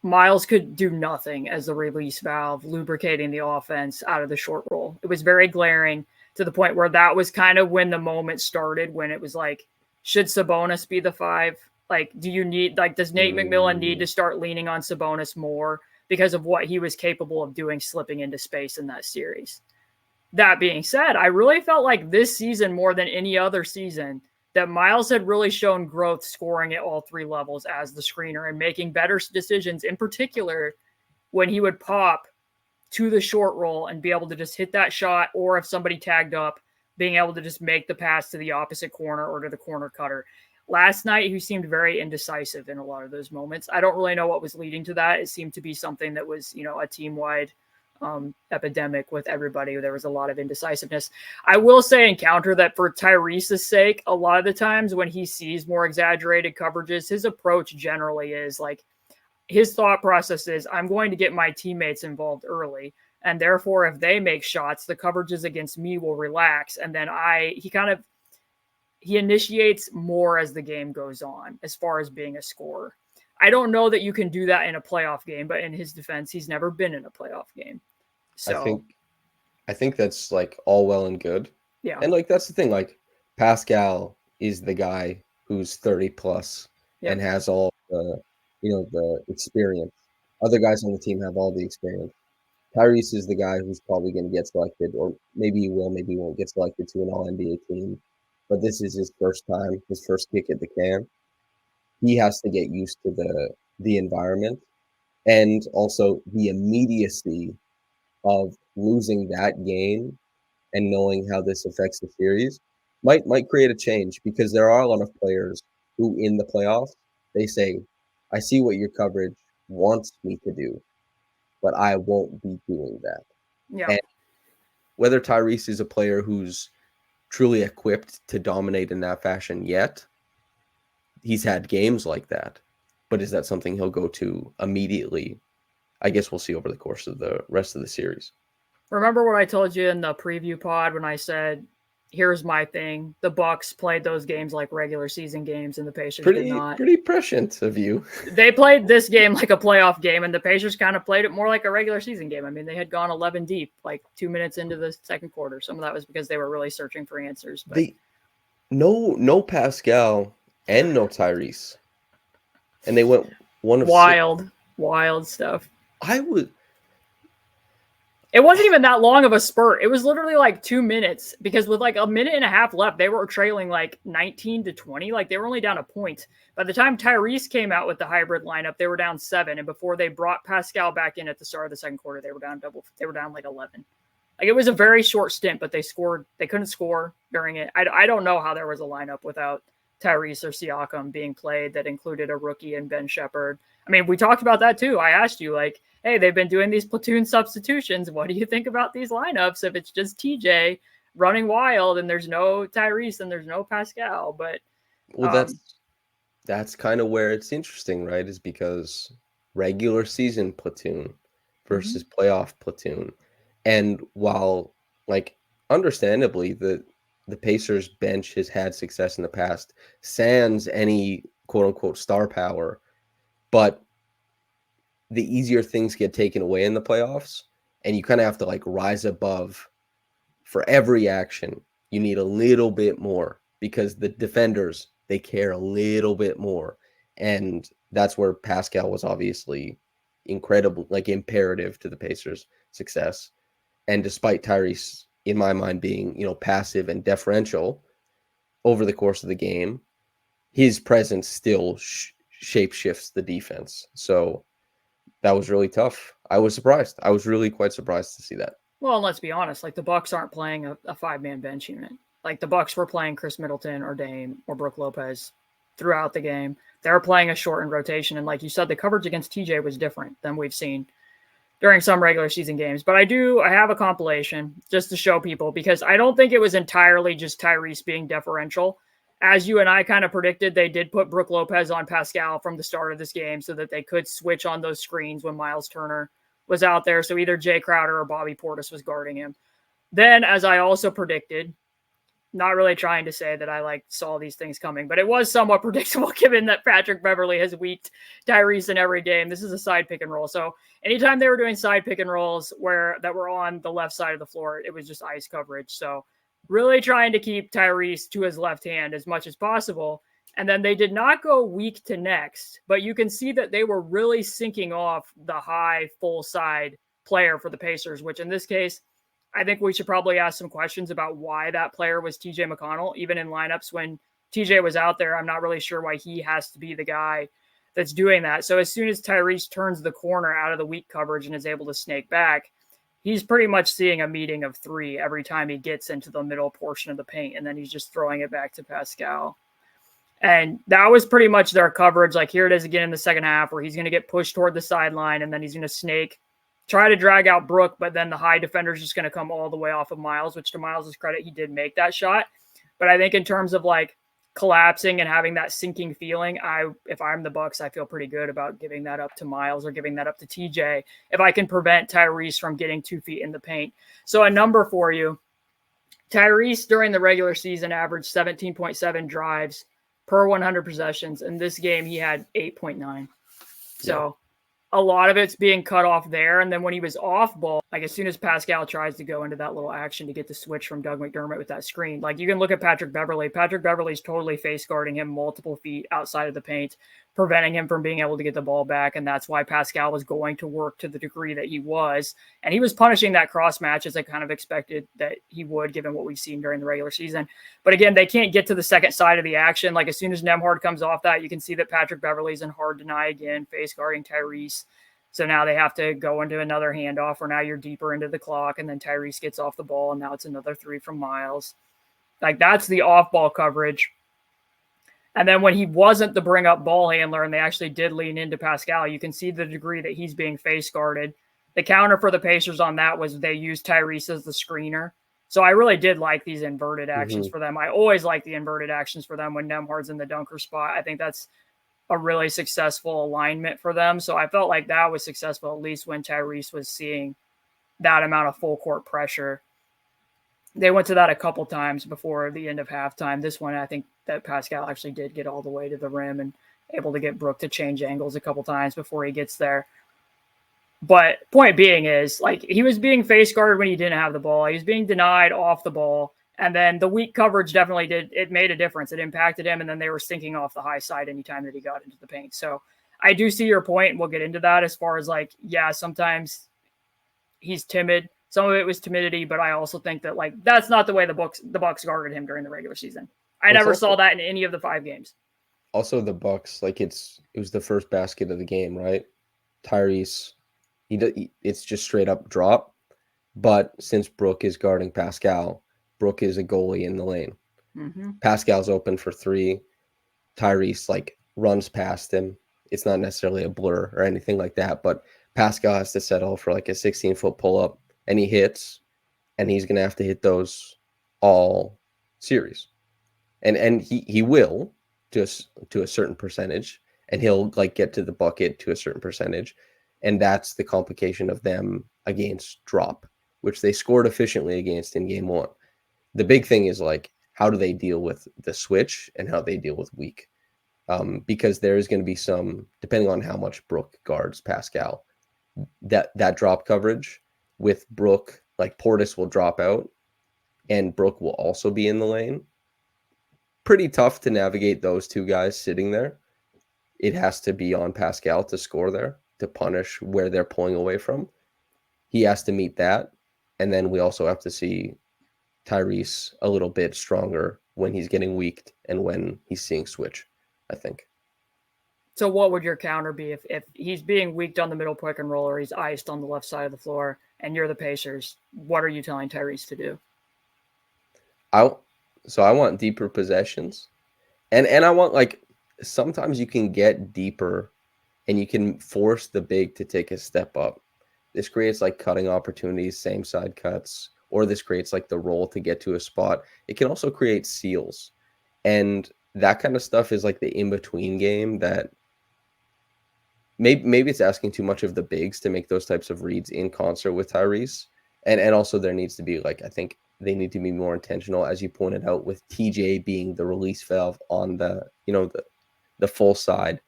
[SPEAKER 1] Miles could do nothing as the release valve, lubricating the offense out of the short roll. It was very glaring to the point where that was kind of when the moment started, when it was like, should Sabonis be the 5? Like, does Nate McMillan need to start leaning on Sabonis more because of what he was capable of doing slipping into space in that series? That being said, I really felt like this season more than any other season that Miles had really shown growth scoring at all 3 levels as the screener and making better decisions, in particular when he would pop to the short roll and be able to just hit that shot, or if somebody tagged up, being able to just make the pass to the opposite corner or to the corner cutter. Last night, he seemed very indecisive in a lot of those moments. I don't really know what was leading to that. It seemed to be something that was, a team-wide epidemic with everybody. There was a lot of indecisiveness. I will say and counter that for Tyrese's sake, a lot of the times when he sees more exaggerated coverages, his approach generally is like, his thought process is, I'm going to get my teammates involved early. And therefore, if they make shots, the coverages against me will relax. And then he initiates more as the game goes on, as far as being a scorer. I don't know that you can do that in a playoff game, but in his defense, he's never been in a playoff game. So
[SPEAKER 2] I think that's like all well and good.
[SPEAKER 1] Yeah.
[SPEAKER 2] And like, that's the thing, like Pascal is the guy who's 30 plus and has all the, the experience. Other guys on the team have all the experience. Tyrese is the guy who's probably going to get selected, or maybe he will, maybe he won't get selected to an All-NBA team. But this is his first time, his first kick at the can. He has to get used to the environment and also the immediacy of losing that game and knowing how this affects the series might create a change, because there are a lot of players who in the playoffs, they say, I see what your coverage wants me to do, but I won't be doing that.
[SPEAKER 1] Yeah.
[SPEAKER 2] And whether Tyrese is a player who's truly equipped to dominate in that fashion yet, he's had games like that. But is that something he'll go to immediately? I guess we'll see over the course of the rest of the series.
[SPEAKER 1] Remember what I told you in the preview pod when I said, here's my thing. The Bucks played those games like regular season games, and the Pacers did not.
[SPEAKER 2] Pretty prescient of you.
[SPEAKER 1] They played this game like a playoff game, and the Pacers kind of played it more like a regular season game. I mean, they had gone 11 deep, like 2 minutes into the second quarter. Some of that was because they were really searching for answers. But
[SPEAKER 2] no Pascal and no Tyrese, and they went one of
[SPEAKER 1] wild stuff.
[SPEAKER 2] It
[SPEAKER 1] wasn't even that long of a spurt. It was literally like 2 minutes, because with like a minute and a half left, they were trailing like 19-20. Like they were only down a point. By the time Tyrese came out with the hybrid lineup, they were down 7. And before they brought Pascal back in at the start of the second quarter, they were down like 11. Like it was a very short stint, but they couldn't score during it. I don't know how there was a lineup without Tyrese or Siakam being played that included a rookie and Ben Shepherd. I mean, we talked about that too. I asked you, like, hey, they've been doing these platoon substitutions. What do you think about these lineups if it's just TJ running wild and there's no Tyrese and there's no Pascal? But
[SPEAKER 2] that's kind of where it's interesting, right? Is because regular season platoon versus playoff platoon. And while, like, understandably, the Pacers bench has had success in the past, sans any quote-unquote star power, but the easier things get taken away in the playoffs, and you kind of have to like rise above. For every action, you need a little bit more, because the defenders, they care a little bit more. And that's where Pascal was obviously incredible, like imperative to the Pacers' success. And despite Tyrese, in my mind, being, passive and deferential over the course of the game, his presence still shape shifts the defense. So that was really tough. I was surprised. I was really quite surprised to see that.
[SPEAKER 1] Well, and let's be honest, like the Bucks aren't playing a 5-man bench unit. Like the Bucks were playing Chris Middleton or Dame or Brook Lopez throughout the game. They're playing a shortened rotation. And like you said, the coverage against TJ was different than we've seen during some regular season games. But I have a compilation just to show people, because I don't think it was entirely just Tyrese being deferential. As you and I kind of predicted, they did put Brook Lopez on Pascal from the start of this game so that they could switch on those screens when Miles Turner was out there. So either Jay Crowder or Bobby Portis was guarding him. Then, as I also predicted, not really trying to say that I saw these things coming, but it was somewhat predictable given that Patrick Beverley has weaked Tyrese in every game. This is a side pick and roll. So anytime they were doing side pick and rolls that were on the left side of the floor, it was just ice coverage. So really trying to keep Tyrese to his left hand as much as possible. And then they did not go weak to next, but you can see that they were really syncing off the high full side player for the Pacers, which in this case, I think we should probably ask some questions about why that player was TJ McConnell. Even in lineups when TJ was out there, I'm not really sure why he has to be the guy that's doing that. So as soon as Tyrese turns the corner out of the weak coverage and is able to snake back, he's pretty much seeing a meeting of 3 every time he gets into the middle portion of the paint, and then he's just throwing it back to Pascal. And that was pretty much their coverage. Like here it is again in the second half where he's going to get pushed toward the sideline, and then he's going to snake, try to drag out Brook, but then the high defender is just going to come all the way off of Miles, which to Miles' credit, he did make that shot. But I think in terms of collapsing and having that sinking feeling, if I'm the Bucks, I feel pretty good about giving that up to Miles or giving that up to TJ if I can prevent Tyrese from getting 2 feet in the paint. So a number for you, Tyrese during the regular season averaged 17.7 drives per 100 possessions. In this game, he had 8.9. So a lot of it's being cut off there. And then when he was off ball, like as soon as Pascal tries to go into that little action to get the switch from Doug McDermott with that screen, like you can look at Patrick Beverley. Patrick Beverley's totally face guarding him multiple feet outside of the paint, preventing him from being able to get the ball back. And that's why Pascal was going to work to the degree that he was. And he was punishing that cross match as I kind of expected that he would, given what we've seen during the regular season. But again, they can't get to the second side of the action. Like as soon as Nembhard comes off that, you can see that Patrick Beverley's in hard deny again, face guarding Tyrese. So now they have to go into another handoff where now you're deeper into the clock and then Tyrese gets off the ball and now it's another three from Miles. Like that's the off-ball coverage. And then when he wasn't the bring-up ball handler and they actually did lean into Pascal, you can see the degree that he's being face guarded. The counter for the Pacers on that was they used Tyrese as the screener. So I really did like these inverted actions for them. I always like the inverted actions for them when Nembhard's in the dunker spot. I think that's a really successful alignment for them. So I felt like that was successful, at least when Tyrese was seeing that amount of full court pressure. They went to that a couple times before the end of halftime. This one, I think that Pascal actually did get all the way to the rim and able to get Brook to change angles a couple times before he gets there. But point being is, like, he was being face guarded when he didn't have the ball. He was being denied off the ball. And then the weak coverage definitely it made a difference. It impacted him, and then they were sinking off the high side anytime that he got into the paint. So I do see your point, and we'll get into that as far as, like, yeah, sometimes he's timid. Some of it was timidity, but I also think that, like, that's not the way the Bucks guarded him during the regular season. I never saw that in any of the 5 games.
[SPEAKER 2] Also, the Bucks, like, it was the first basket of the game, right? Tyrese, it's just straight up drop. But since Brook is guarding Pascal, Brook is a goalie in the lane. Pascal's open for 3. Tyrese, like, runs past him. It's not necessarily a blur or anything like that, but Pascal has to settle for like a 16-foot pull-up, and he hits, and he's going to have to hit those all series. And he will to a certain percentage, and he'll, like, get to the bucket to a certain percentage, and that's the complication of them against drop, which they scored efficiently against in game 1. The big thing is, like, how do they deal with the switch and how they deal with weak? Because there is going to be some, depending on how much Brook guards Pascal, that drop coverage with Brook, like, Portis will drop out and Brook will also be in the lane. Pretty tough to navigate those two guys sitting there. It has to be on Pascal to score there, to punish where they're pulling away from. He has to meet that. And then we also have to see Tyrese a little bit stronger when he's getting weaked and when he's seeing switch, I think.
[SPEAKER 1] So what would your counter be if he's being weaked on the middle pick and roll or he's iced on the left side of the floor and you're the Pacers? What are you telling Tyrese to do?
[SPEAKER 2] I want deeper possessions. And I want, like, sometimes you can get deeper and you can force the big to take a step up. This creates, like, cutting opportunities, same side cuts, or this creates, like, the roll to get to a spot. It can also create seals. And that kind of stuff is, like, the in-between game that maybe it's asking too much of the bigs to make those types of reads in concert with Tyrese. And also there needs to be, like, I think they need to be more intentional, as you pointed out, with TJ being the release valve on the, you know, the full side.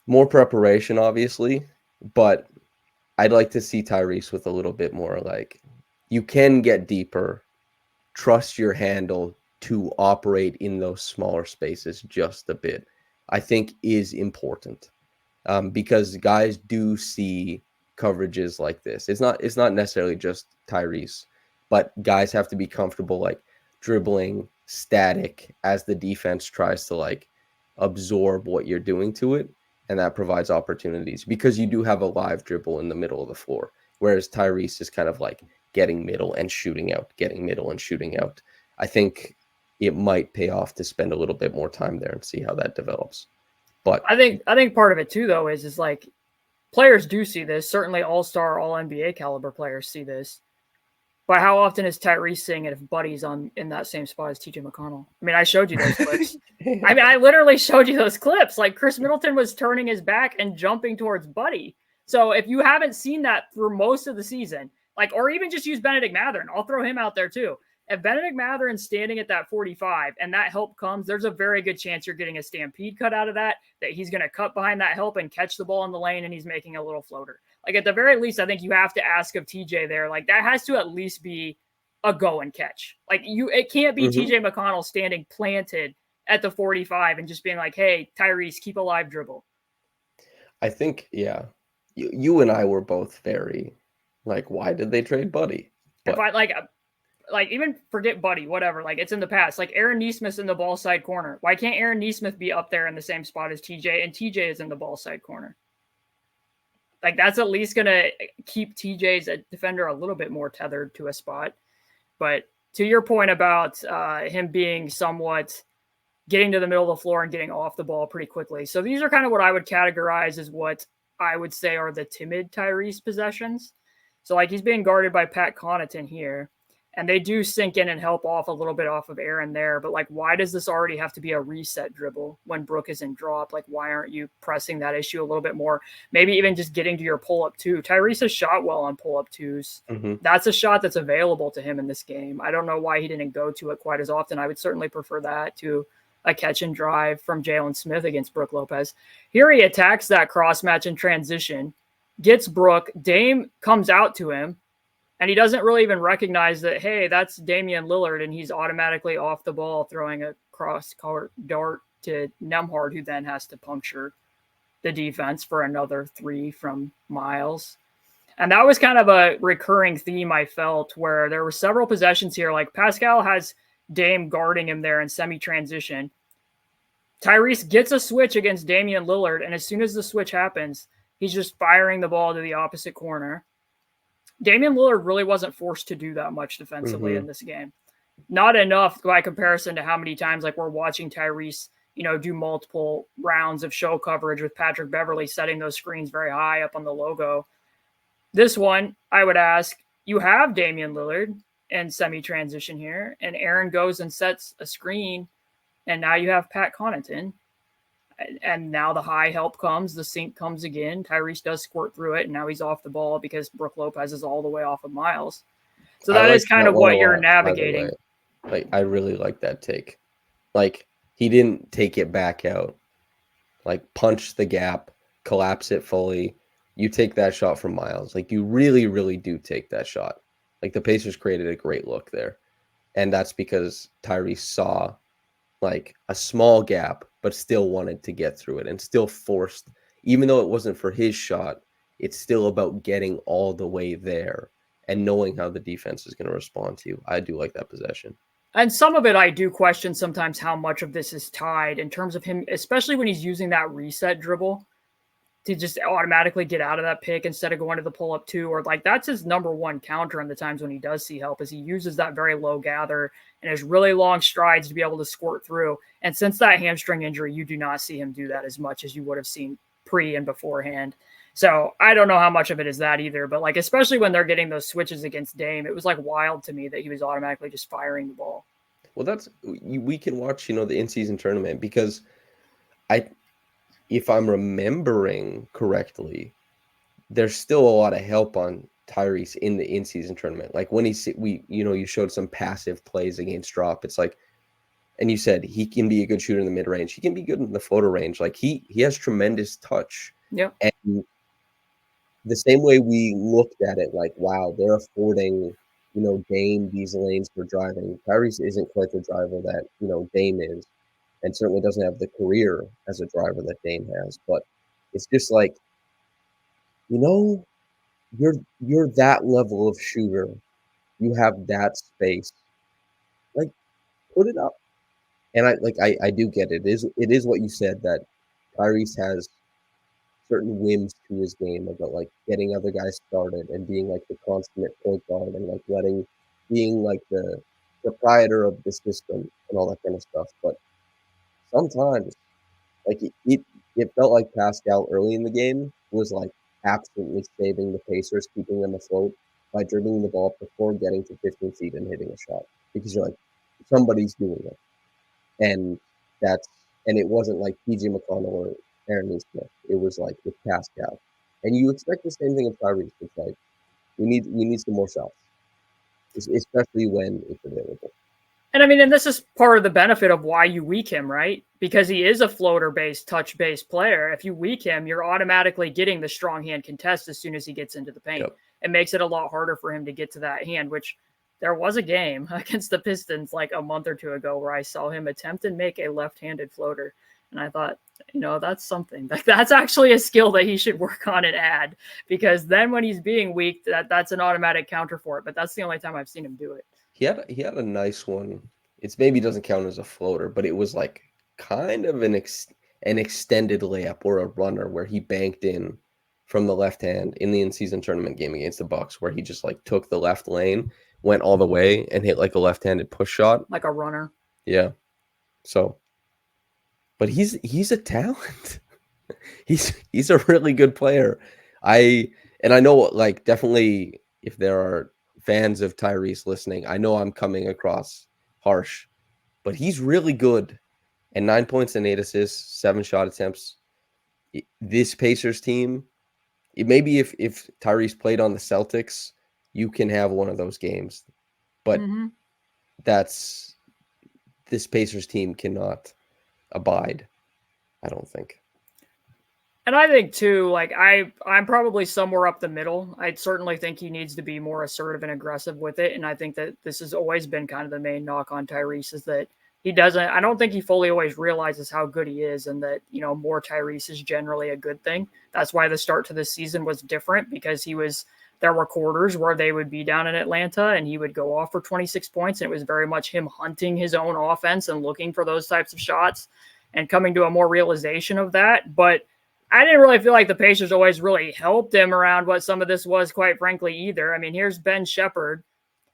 [SPEAKER 2] More preparation, obviously, but I'd like to see Tyrese with a little bit more, like, you can get deeper, trust your handle to operate in those smaller spaces just a bit, I think is important, because guys do see coverages like this. It's not necessarily just Tyrese, but guys have to be comfortable, like, dribbling static as the defense tries to, like, absorb what you're doing to it. And that provides opportunities because you do have a live dribble in the middle of the floor, whereas Tyrese is kind of like getting middle and shooting out, getting middle and shooting out. I think it might pay off to spend a little bit more time there and see how that develops. But
[SPEAKER 1] I think part of it too, though, is like players do see this. Certainly all-star, all-NBA caliber players see this. But how often is Tyrese seeing it if Buddy's in that same spot as TJ McConnell? I mean, I showed you those clips. I mean, I literally showed you those clips. Like, Chris Middleton was turning his back and jumping towards Buddy. So if you haven't seen that for most of the season, like, or even just use Benedict Mathurin, I'll throw him out there too. If Benedict Matherin's standing at that 45 and that help comes, there's a very good chance you're getting a stampede cut out of that he's going to cut behind that help and catch the ball in the lane, and he's making a little floater. Like, at the very least, I think you have to ask of TJ there. Like, that has to at least be a go and catch. Like, it can't be TJ McConnell standing planted at the 45 and just being like, hey, Tyrese, keep a live dribble.
[SPEAKER 2] I think, yeah, you and I were both very like, why did they trade Buddy?
[SPEAKER 1] But if I like even forget Buddy, whatever, like, it's in the past. Like, Aaron Nesmith's in the ball side corner. Why can't Aaron Nesmith be up there in the same spot as TJ, and TJ is in the ball side corner? Like, that's at least going to keep TJ's defender a little bit more tethered to a spot. But to your point about him being somewhat getting to the middle of the floor and getting off the ball pretty quickly. So these are kind of what I would categorize as what I would say are the timid Tyrese possessions. So, like, he's being guarded by Pat Connaughton here, and they do sink in and help off a little bit off of Aaron there. But, like, why does this already have to be a reset dribble when Brook is in drop? Like, why aren't you pressing that issue a little bit more? Maybe even just getting to your pull-up two. Tyrese has shot well on pull-up twos. That's a shot that's available to him in this game. I don't know why he didn't go to it quite as often. I would certainly prefer that to a catch and drive from Jalen Smith against Brook Lopez. Here he attacks that cross match in transition, gets Brook. Dame comes out to him, and he doesn't really even recognize that, hey, that's Damian Lillard, and he's automatically off the ball, throwing a cross-court dart to Nembhard, who then has to puncture the defense for another three from Miles. And that was kind of a recurring theme, I felt, where there were several possessions here. Like, Pascal has Dame guarding him there in semi-transition. Tyrese gets a switch against Damian Lillard, and as soon as the switch happens, he's just firing the ball to the opposite corner. Damian Lillard really wasn't forced to do that much defensively in this game. Not enough by comparison to how many times, like, we're watching Tyrese, do multiple rounds of show coverage with Patrick Beverley setting those screens very high up on the logo. This one, I would ask, you have Damian Lillard in semi-transition here, and Aaron goes and sets a screen, and now you have Pat Connaughton. And now the high help comes, the sink comes again. Tyrese does squirt through it, and now he's off the ball because Brook Lopez is all the way off of Miles. So that is kind of what you're navigating.
[SPEAKER 2] Like, I really like that take. Like, he didn't take it back out. Like, punch the gap, collapse it fully. You take that shot from Miles. Like, you really, really do take that shot. Like, the Pacers created a great look there. And that's because Tyrese saw, like, a small gap, but still wanted to get through it and still forced, even though it wasn't for his shot, it's still about getting all the way there and knowing how the defense is going to respond to you. I do like that possession.
[SPEAKER 1] And some of it, I do question sometimes how much of this is tied in terms of him, especially when he's using that reset dribble to just automatically get out of that pick instead of going to the pull-up two, or like, that's his number one counter in the times when he does see help, is he uses that very low gather and his really long strides to be able to squirt through. And since that hamstring injury, you do not see him do that as much as you would have seen pre and beforehand. So I don't know how much of it is that either, but, like, especially when they're getting those switches against Dame, it was, like, wild to me that he was automatically just firing the ball.
[SPEAKER 2] Well, we can watch, the in-season tournament, because if I'm remembering correctly, there's still a lot of help on Tyrese in the in-season tournament. Like, when you showed some passive plays against drop. It's like, and you said he can be a good shooter in the mid-range. He can be good in the floater range. Like, he has tremendous touch.
[SPEAKER 1] Yeah.
[SPEAKER 2] And the same way we looked at it, like, wow, they're affording, Dame these lanes for driving. Tyrese isn't quite the driver that, Dame is, and certainly doesn't have the career as a driver that Dame has. But it's just like, you're that level of shooter. You have that space. Like, put it up. And I do get it. It is what you said, that Tyrese has certain whims to his game about, like, getting other guys started and being, like, the consummate point guard and, like, being like the proprietor of the system and all that kind of stuff. But sometimes, like, it felt like Pascal early in the game was, like, absolutely saving the Pacers, keeping them afloat by dribbling the ball before getting to 15 feet and hitting a shot, because you're like, somebody's doing it. And it wasn't like PJ McConnell or Aaron Nesmith. It was like with Pascal. And you expect the same thing of Tyrese. It's like, we need some more shots. especially when it's available.
[SPEAKER 1] And I mean, and this is part of the benefit of why you weak him, right? Because he is a floater-based, touch-based player. If you weak him, you're automatically getting the strong hand contest as soon as he gets into the paint. Yep. It makes it a lot harder for him to get to that hand, which there was a game against the Pistons like a month or two ago where I saw him attempt and make a left-handed floater. And I thought, that's something. That's actually a skill that he should work on and add, because then when he's being weak, that's an automatic counter for it. But that's the only time I've seen him do it.
[SPEAKER 2] He had a nice one. It's maybe doesn't count as a floater, but it was like kind of an extended layup or a runner where he banked in from the left hand in the in-season tournament game against the Bucks, where he just like took the left lane, went all the way, and hit like a left-handed push shot,
[SPEAKER 1] like a runner.
[SPEAKER 2] Yeah. So, but he's a talent. he's a really good player. I know, like, definitely if there are fans of Tyrese listening, I know I'm coming across harsh, but he's really good. And 9 points and 8 assists, 7 shot attempts. This Pacers team, maybe if Tyrese played on the Celtics, you can have one of those games. But this Pacers team cannot abide, I don't think.
[SPEAKER 1] And I think, too, like, I'm probably somewhere up the middle. I certainly think he needs to be more assertive and aggressive with it. And I think that this has always been kind of the main knock on Tyrese, is that I don't think he fully always realizes how good he is, and that, more Tyrese is generally a good thing. That's why the start to this season was different, because there were quarters where they would be down in Atlanta and he would go off for 26 points. And it was very much him hunting his own offense and looking for those types of shots and coming to a more realization of that. But I didn't really feel like the Pacers always really helped him around what some of this was, quite frankly, either. I mean, here's Ben Shepherd.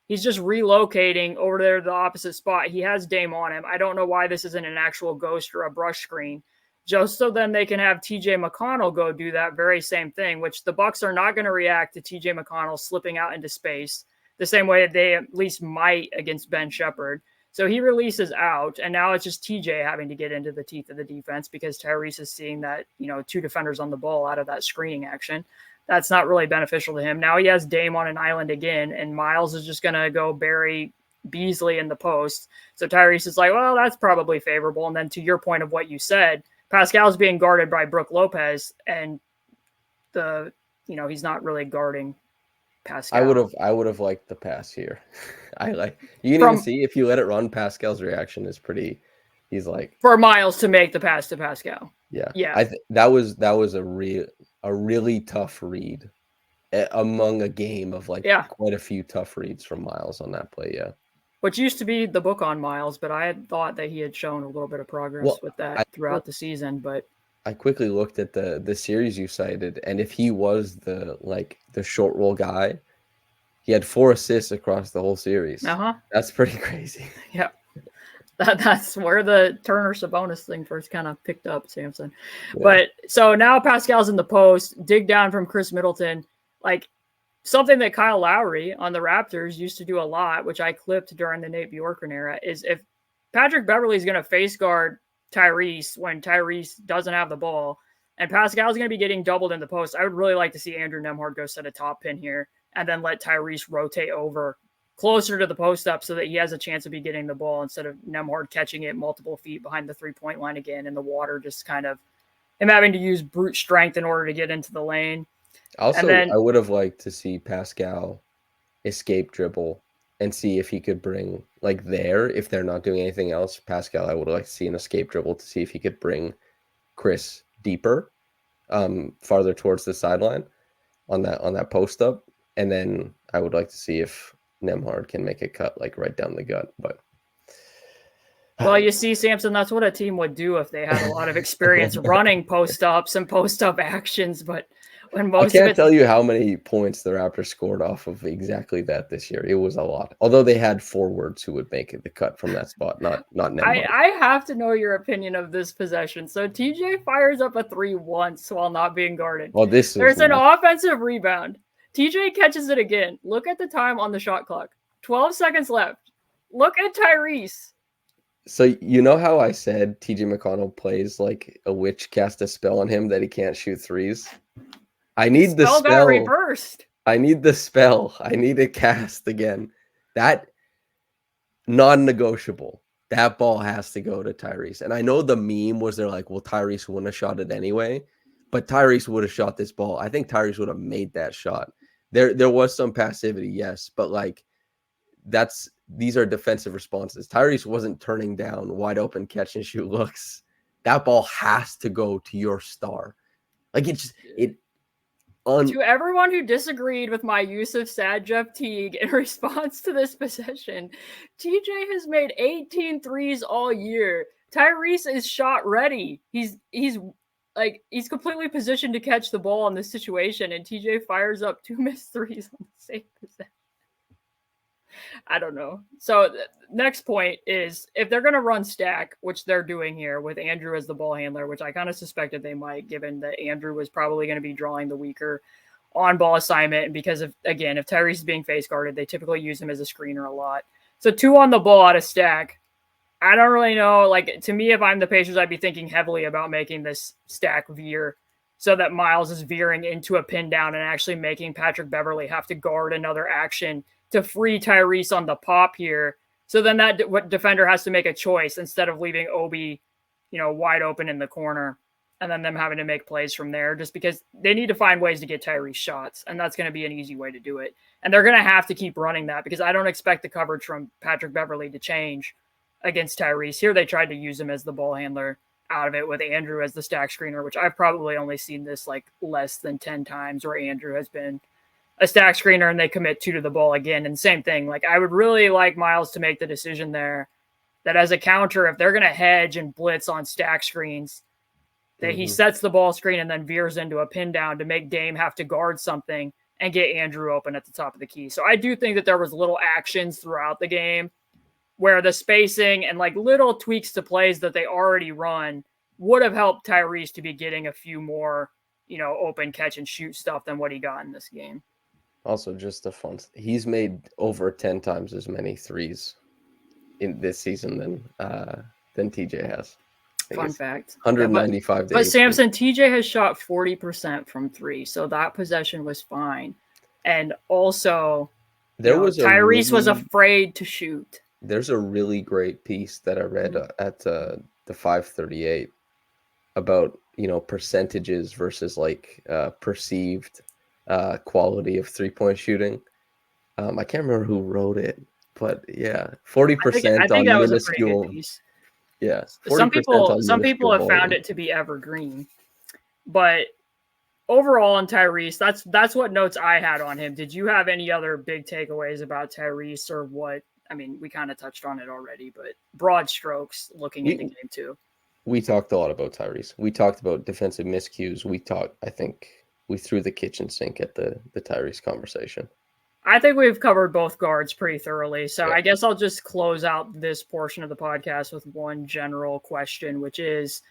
[SPEAKER 1] He's just relocating over there to the opposite spot. He has Dame on him. I don't know why this isn't an actual ghost or a brush screen, just so then they can have TJ McConnell go do that very same thing, which the Bucks are not going to react to TJ McConnell slipping out into space the same way that they at least might against Ben Shepherd. So he releases out, and now it's just TJ having to get into the teeth of the defense, because Tyrese is seeing that, 2 defenders on the ball out of that screening action. That's not really beneficial to him. Now he has Dame on an island again, and Miles is just going to go bury Beasley in the post. So Tyrese is like, well, that's probably favorable. And then to your point of what you said, Pascal's being guarded by Brook Lopez, and he's not really guarding Pascal.
[SPEAKER 2] I would have liked the pass here. You can even see if you let it run, Pascal's reaction is pretty. He's like,
[SPEAKER 1] for Miles to make the pass to Pascal.
[SPEAKER 2] Yeah. That was a really tough read among a game of quite a few tough reads from Miles on that play. Yeah.
[SPEAKER 1] Which used to be the book on Miles, but I had thought that he had shown a little bit of progress with that throughout the season. But
[SPEAKER 2] I quickly looked at the series you cited, and if he was the short roll guy, he had 4 assists across the whole series. That's pretty crazy.
[SPEAKER 1] Yeah. That's where the Turner Sabonis thing first kind of picked up, Samson. Yeah. But so now Pascal's in the post, dig down from Chris Middleton, like something that Kyle Lowry on the Raptors used to do a lot, which I clipped during the Nate Bjorkgren era, is if Patrick Beverley's going to face guard Tyrese when Tyrese doesn't have the ball, and Pascal's going to be getting doubled in the post, I would really like to see Andrew Nembhard go set a top pin here and then let Tyrese rotate over closer to the post up so that he has a chance of be getting the ball instead of Nembhard catching it multiple feet behind the 3-point line again in the water, just kind of him having to use brute strength in order to get into the lane.
[SPEAKER 2] Also, I would have liked to see Pascal escape dribble and see if he could bring, if they're not doing anything else, Pascal, I would like to see an escape dribble to see if he could bring Chris deeper, farther towards the sideline on that post up. And then I would like to see if Nembhard can make a cut right down the gut. But
[SPEAKER 1] well, you see, Samson, that's what a team would do if they had a lot of experience running post ups and post up actions. But when
[SPEAKER 2] I can't tell you how many points the Raptors scored off of exactly that this year. It was a lot. Although they had forwards who would make the cut from that spot, not Nembhard.
[SPEAKER 1] I have to know your opinion of this possession. So TJ fires up a 3 once while not being guarded.
[SPEAKER 2] Well, there's
[SPEAKER 1] an offensive rebound. TJ catches it again. Look at the time on the shot clock. 12 seconds left. Look at Tyrese.
[SPEAKER 2] So you know how I said TJ McConnell plays like a witch cast a spell on him that he can't shoot threes? I need the spell.
[SPEAKER 1] Got reversed.
[SPEAKER 2] I need the spell. I need it cast again. That non-negotiable. That ball has to go to Tyrese. And I know the meme was they're like, well, Tyrese wouldn't have shot it anyway. But Tyrese would have shot this ball. I think Tyrese would have made that shot. There was some passivity, yes, but like these are defensive responses. Tyrese wasn't turning down wide open catch and shoot looks. That ball has to go to your star. Like
[SPEAKER 1] to everyone who disagreed with my use of Sad Jeff Teague in response to this possession, TJ has made 18 threes all year. Tyrese is shot ready. He's completely positioned to catch the ball in this situation, and TJ fires up 2 missed threes on the same possession. I don't know. So next point is if they're going to run stack, which they're doing here with Andrew as the ball handler, which I kind of suspected they might, given that Andrew was probably going to be drawing the weaker on ball assignment. And because of, again, if Tyrese is being face guarded, they typically use him as a screener a lot. So 2 on the ball out of stack. I don't really know. Like, to me, if I'm the Pacers, I'd be thinking heavily about making this stack veer so that Miles is veering into a pin down and actually making Patrick Beverley have to guard another action to free Tyrese on the pop here. So then that defender has to make a choice instead of leaving Obi, wide open in the corner and then them having to make plays from there, just because they need to find ways to get Tyrese shots. And that's going to be an easy way to do it. And they're going to have to keep running that because I don't expect the coverage from Patrick Beverley to change against Tyrese. Here they tried to use him as the ball handler out of it with Andrew as the stack screener, which I've probably only seen this like less than 10 times where Andrew has been a stack screener and they commit 2 to the ball again. And same thing, like I would really like Miles to make the decision there that as a counter, if they're going to hedge and blitz on stack screens, that he sets the ball screen and then veers into a pin down to make Dame have to guard something and get Andrew open at the top of the key. So I do think that there was little actions throughout the game where the spacing and like little tweaks to plays that they already run would have helped Tyrese to be getting a few more, open catch and shoot stuff than what he got in this game.
[SPEAKER 2] Also, just a fun. He's made over 10 times as many threes in this season than TJ has.
[SPEAKER 1] Fun fact.
[SPEAKER 2] 195.
[SPEAKER 1] But Samson, TJ has shot 40% from 3, so that possession was fine. And also, Tyrese was afraid to shoot.
[SPEAKER 2] There's a really great piece that I read at the 538 about percentages versus like perceived quality of 3-point shooting. I can't remember who wrote it, but yeah, 40% on minuscule. Yeah,
[SPEAKER 1] some people have found it to be evergreen, but overall on Tyrese, that's what notes I had on him. Did you have any other big takeaways about Tyrese or what? I mean, we kind of touched on it already, but broad strokes looking at the game too.
[SPEAKER 2] We talked a lot about Tyrese. We talked about defensive miscues. I think we threw the kitchen sink at the Tyrese conversation.
[SPEAKER 1] I think we've covered both guards pretty thoroughly. So yeah. I guess I'll just close out this portion of the podcast with one general question, which is,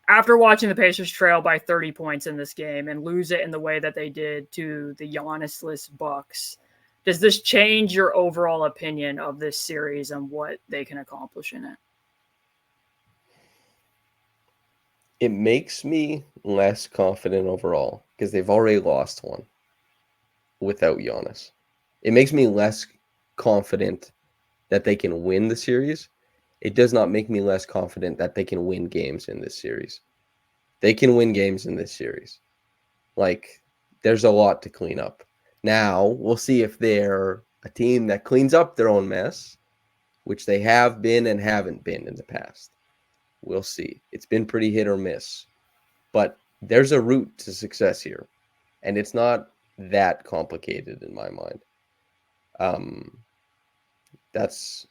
[SPEAKER 1] after watching the Pacers trail by 30 points in this game and lose it in the way that they did to the Giannis-less Bucks, does this change your overall opinion of this series and what they can accomplish in it?
[SPEAKER 2] It makes me less confident overall because they've already lost one without Giannis. It makes me less confident that they can win the series. It does not make me less confident that they can win games in this series. They can win games in this series. Like, there's a lot to clean up. Now, we'll see if they're a team that cleans up their own mess, which they have been and haven't been in the past. We'll see. It's been pretty hit or miss. But there's a route to success here. And it's not that complicated in my mind. That's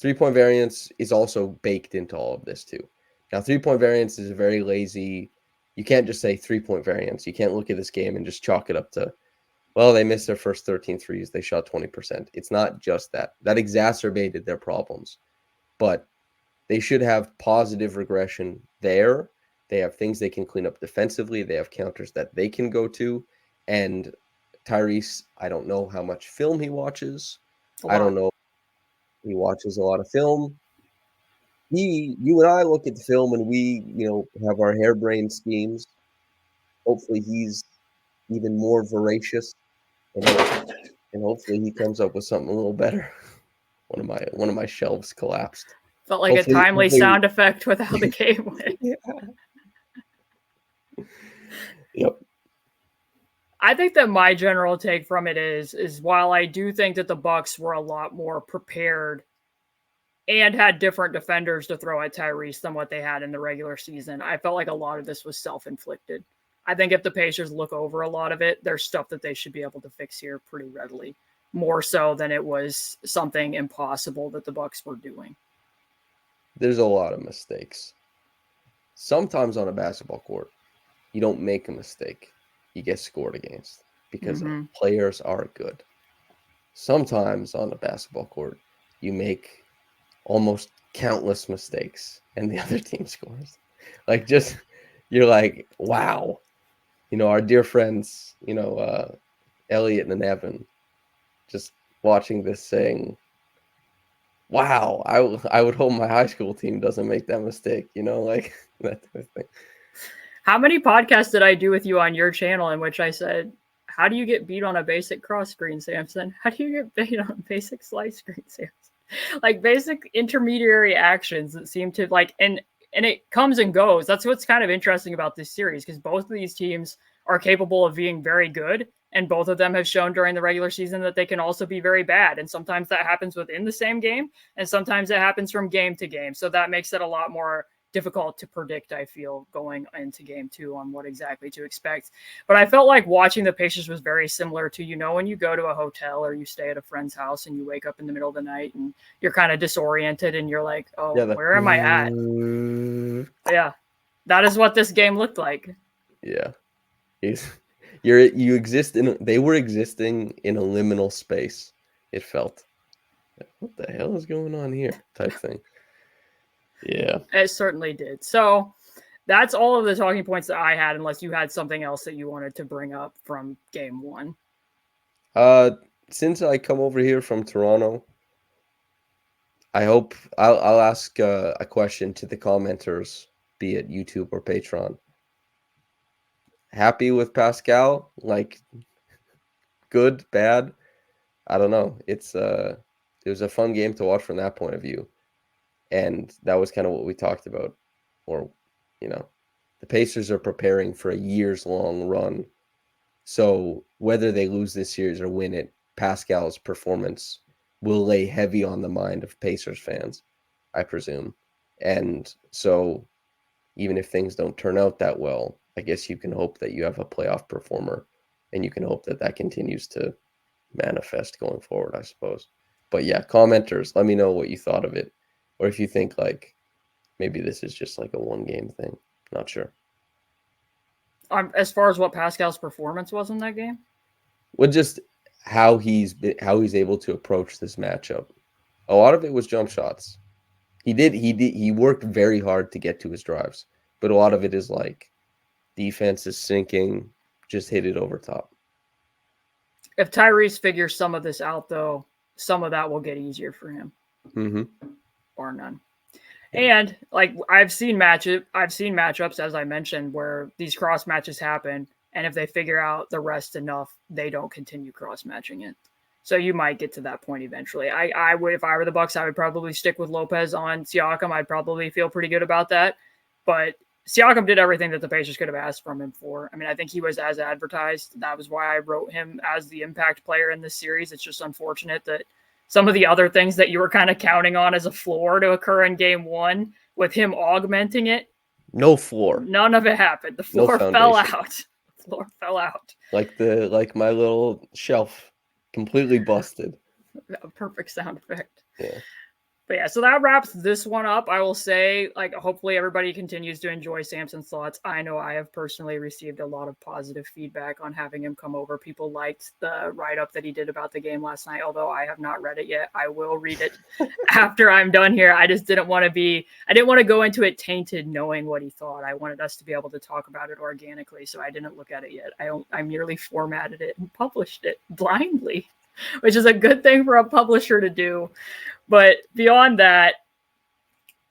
[SPEAKER 2] 3-point variance is also baked into all of this too. Now, 3-point variance is very lazy. You can't just say 3-point variance. You can't look at this game and just chalk it up to, well, they missed their first 13 threes. They shot 20%. It's not just that. That exacerbated their problems. But they should have positive regression there. They have things they can clean up defensively. They have counters that they can go to. And Tyrese, I don't know how much film he watches. I don't know. He watches a lot of film. You and I look at the film and we, have our harebrained schemes. Hopefully he's even more voracious and hopefully he comes up with something a little better. one of my shelves collapsed.
[SPEAKER 1] Felt like a timely sound effect with how the game went.
[SPEAKER 2] Yeah. Yep.
[SPEAKER 1] I think that my general take from it is while I do think that the Bucks were a lot more prepared and had different defenders to throw at Tyrese than what they had in the regular season, I felt like a lot of this was self-inflicted. I think if the Pacers look over a lot of it, there's stuff that they should be able to fix here pretty readily, more so than it was something impossible that the Bucks were doing.
[SPEAKER 2] There's a lot of mistakes. Sometimes on a basketball court, you don't make a mistake. You get scored against because players are good. Sometimes on a basketball court, you make almost countless mistakes and the other team scores. Like, just, you're like, wow. You know, our dear friends, you know, Elliot and Evan, just watching this saying, wow, I would hope my high school team doesn't make that mistake, you know, like that type of thing.
[SPEAKER 1] How many podcasts did I do with you on your channel in which I said, how do you get beat on a basic cross screen, Samson? How do you get beat on a basic slice screen, Samson? Like basic intermediary actions that seem to like, and it comes and goes. That's what's kind of interesting about this series, because both of these teams are capable of being very good. And both of them have shown during the regular season that they can also be very bad. And sometimes that happens within the same game. And sometimes it happens from game to game. So that makes it a lot more difficult to predict, I feel, going into game 2 on what exactly to expect. But I felt like watching the Pacers was very similar to, you know, when you go to a hotel or you stay at a friend's house and you wake up in the middle of the night and you're kind of disoriented and you're like, oh, yeah, where am I at? Yeah, that is what this game looked like.
[SPEAKER 2] Yeah. You exist in, they were existing in a liminal space. It felt, what the hell is going on here type thing. Yeah,
[SPEAKER 1] it certainly did. So that's all of the talking points that I had, unless you had something else that you wanted to bring up from game 1.
[SPEAKER 2] Since I come over here from Toronto, I hope I'll ask a question to the commenters, be it YouTube or Patreon. Happy with Pascal? Like, good, bad? I don't know. It was a fun game to watch from that point of view. And that was kind of what we talked about. Or, you know, the Pacers are preparing for a years-long run. So whether they lose this series or win it, Pascal's performance will lay heavy on the mind of Pacers fans, I presume. And so even if things don't turn out that well, I guess you can hope that you have a playoff performer, and you can hope that that continues to manifest going forward, I suppose. But yeah, commenters, let me know what you thought of it. Or if you think like maybe this is just like a one-game thing. Not sure.
[SPEAKER 1] As far as what Pascal's performance was in that game?
[SPEAKER 2] Well, just how he's able to approach this matchup. A lot of it was jump shots. He worked very hard to get to his drives, but a lot of it is like defense is sinking, just hit it over top.
[SPEAKER 1] If Tyrese figures some of this out, though, some of that will get easier for him. Bar none. And like I've seen matchups, as I mentioned, where these cross matches happen, and if they figure out the rest enough, they don't continue cross matching it. So you might get to that point eventually. I would, if I were the Bucks, I would probably stick with Lopez on Siakam. I'd probably feel pretty good about that. But Siakam did everything that the Pacers could have asked from him for. I mean, I think he was as advertised. That was why I wrote him as the impact player in this series. It's just unfortunate that some of the other things that you were kind of counting on as a floor to occur in game 1, with him augmenting it.
[SPEAKER 2] No floor.
[SPEAKER 1] None of it happened. The floor fell out. The floor fell out.
[SPEAKER 2] Like my little shelf. Completely busted.
[SPEAKER 1] A perfect sound effect.
[SPEAKER 2] Yeah.
[SPEAKER 1] But yeah, so that wraps this one up. I will say, like, hopefully everybody continues to enjoy Samson's thoughts. I know I have personally received a lot of positive feedback on having him come over. People liked the write-up that he did about the game last night, although I have not read it yet. I will read it after I'm done here. I just didn't want to go into it tainted knowing what he thought. I wanted us to be able to talk about it organically, so I didn't look at it yet. I merely formatted it and published it blindly, which is a good thing for a publisher to do. But beyond that,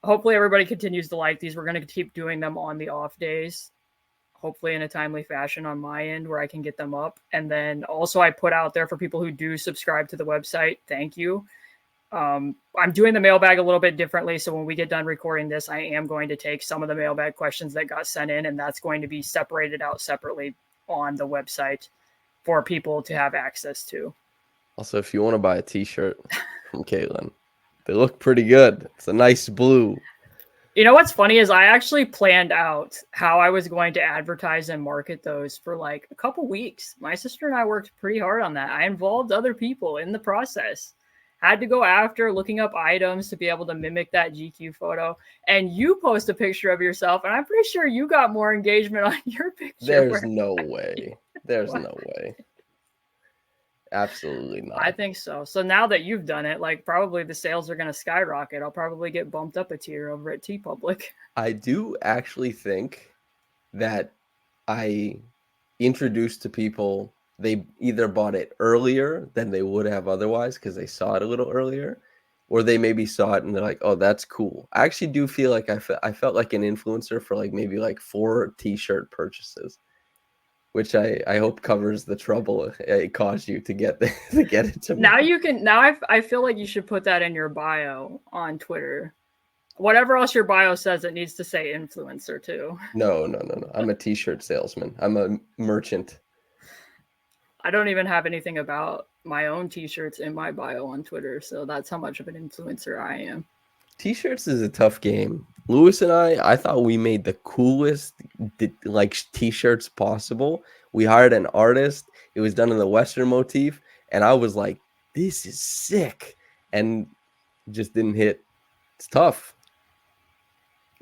[SPEAKER 1] hopefully everybody continues to like these. We're going to keep doing them on the off days, hopefully in a timely fashion on my end where I can get them up. And then also I put out there for people who do subscribe to the website, thank you. I'm doing the mailbag a little bit differently. So when we get done recording this, I am going to take some of the mailbag questions that got sent in, and that's going to be separated out separately on the website for people to have access to.
[SPEAKER 2] Also, if you want to buy a t-shirt from Caitlin, they look pretty good. It's a nice blue.
[SPEAKER 1] You know what's funny is I actually planned out how I was going to advertise and market those for like a couple weeks. My sister and I worked pretty hard on that. I involved other people in the process. Had to go after looking up items to be able to mimic that GQ photo. And you post a picture of yourself, and I'm pretty sure you got more engagement on your picture.
[SPEAKER 2] There's no way. There's no way. Absolutely not.
[SPEAKER 1] I think so. So now that you've done it, like probably the sales are going to skyrocket. I'll probably get bumped up a tier over at TeePublic.
[SPEAKER 2] I do actually think that I introduced to people, they either bought it earlier than they would have otherwise because they saw it a little earlier, or they maybe saw it and they're like, oh, that's cool. I actually do feel like I felt like an influencer for like maybe like 4 t-shirt purchases, which I hope covers the trouble it caused you to get it to me.
[SPEAKER 1] Now you can. Now I feel like you should put that in your bio on Twitter. Whatever else your bio says, it needs to say influencer too.
[SPEAKER 2] No. I'm a t-shirt salesman. I'm a merchant.
[SPEAKER 1] I don't even have anything about my own t-shirts in my bio on Twitter, so that's how much of an influencer I am.
[SPEAKER 2] T-shirts is a tough game. Lewis and I thought we made the coolest like t-shirts possible. We hired an artist. It was done in the Western motif, and I was like, "This is sick," and just didn't hit. It's tough.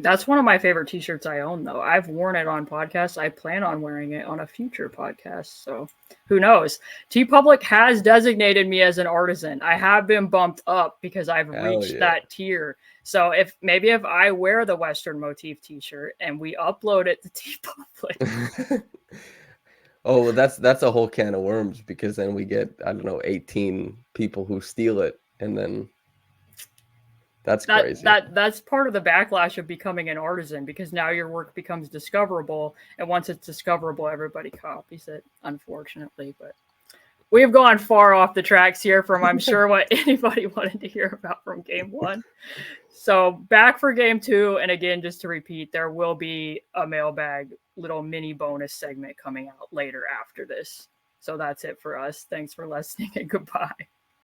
[SPEAKER 1] That's one of my favorite t-shirts I own, though. I've worn it on podcasts. I plan on wearing it on a future podcast. So who knows? TeePublic has designated me as an artisan. I have been bumped up because I've reached that tier. So if I wear the Western motif t-shirt and we upload it to TeePublic.
[SPEAKER 2] Oh, well, that's a whole can of worms, because then we get, I don't know, 18 people who steal it, and then that's crazy.
[SPEAKER 1] That's part of the backlash of becoming an artisan, because now your work becomes discoverable, and once it's discoverable, everybody copies it, unfortunately. But we've gone far off the tracks here from, I'm sure, what anybody wanted to hear about from game 1. So back for game 2, and again, just to repeat, there will be a mailbag little mini bonus segment coming out later after this. So that's it for us. Thanks for listening, and goodbye.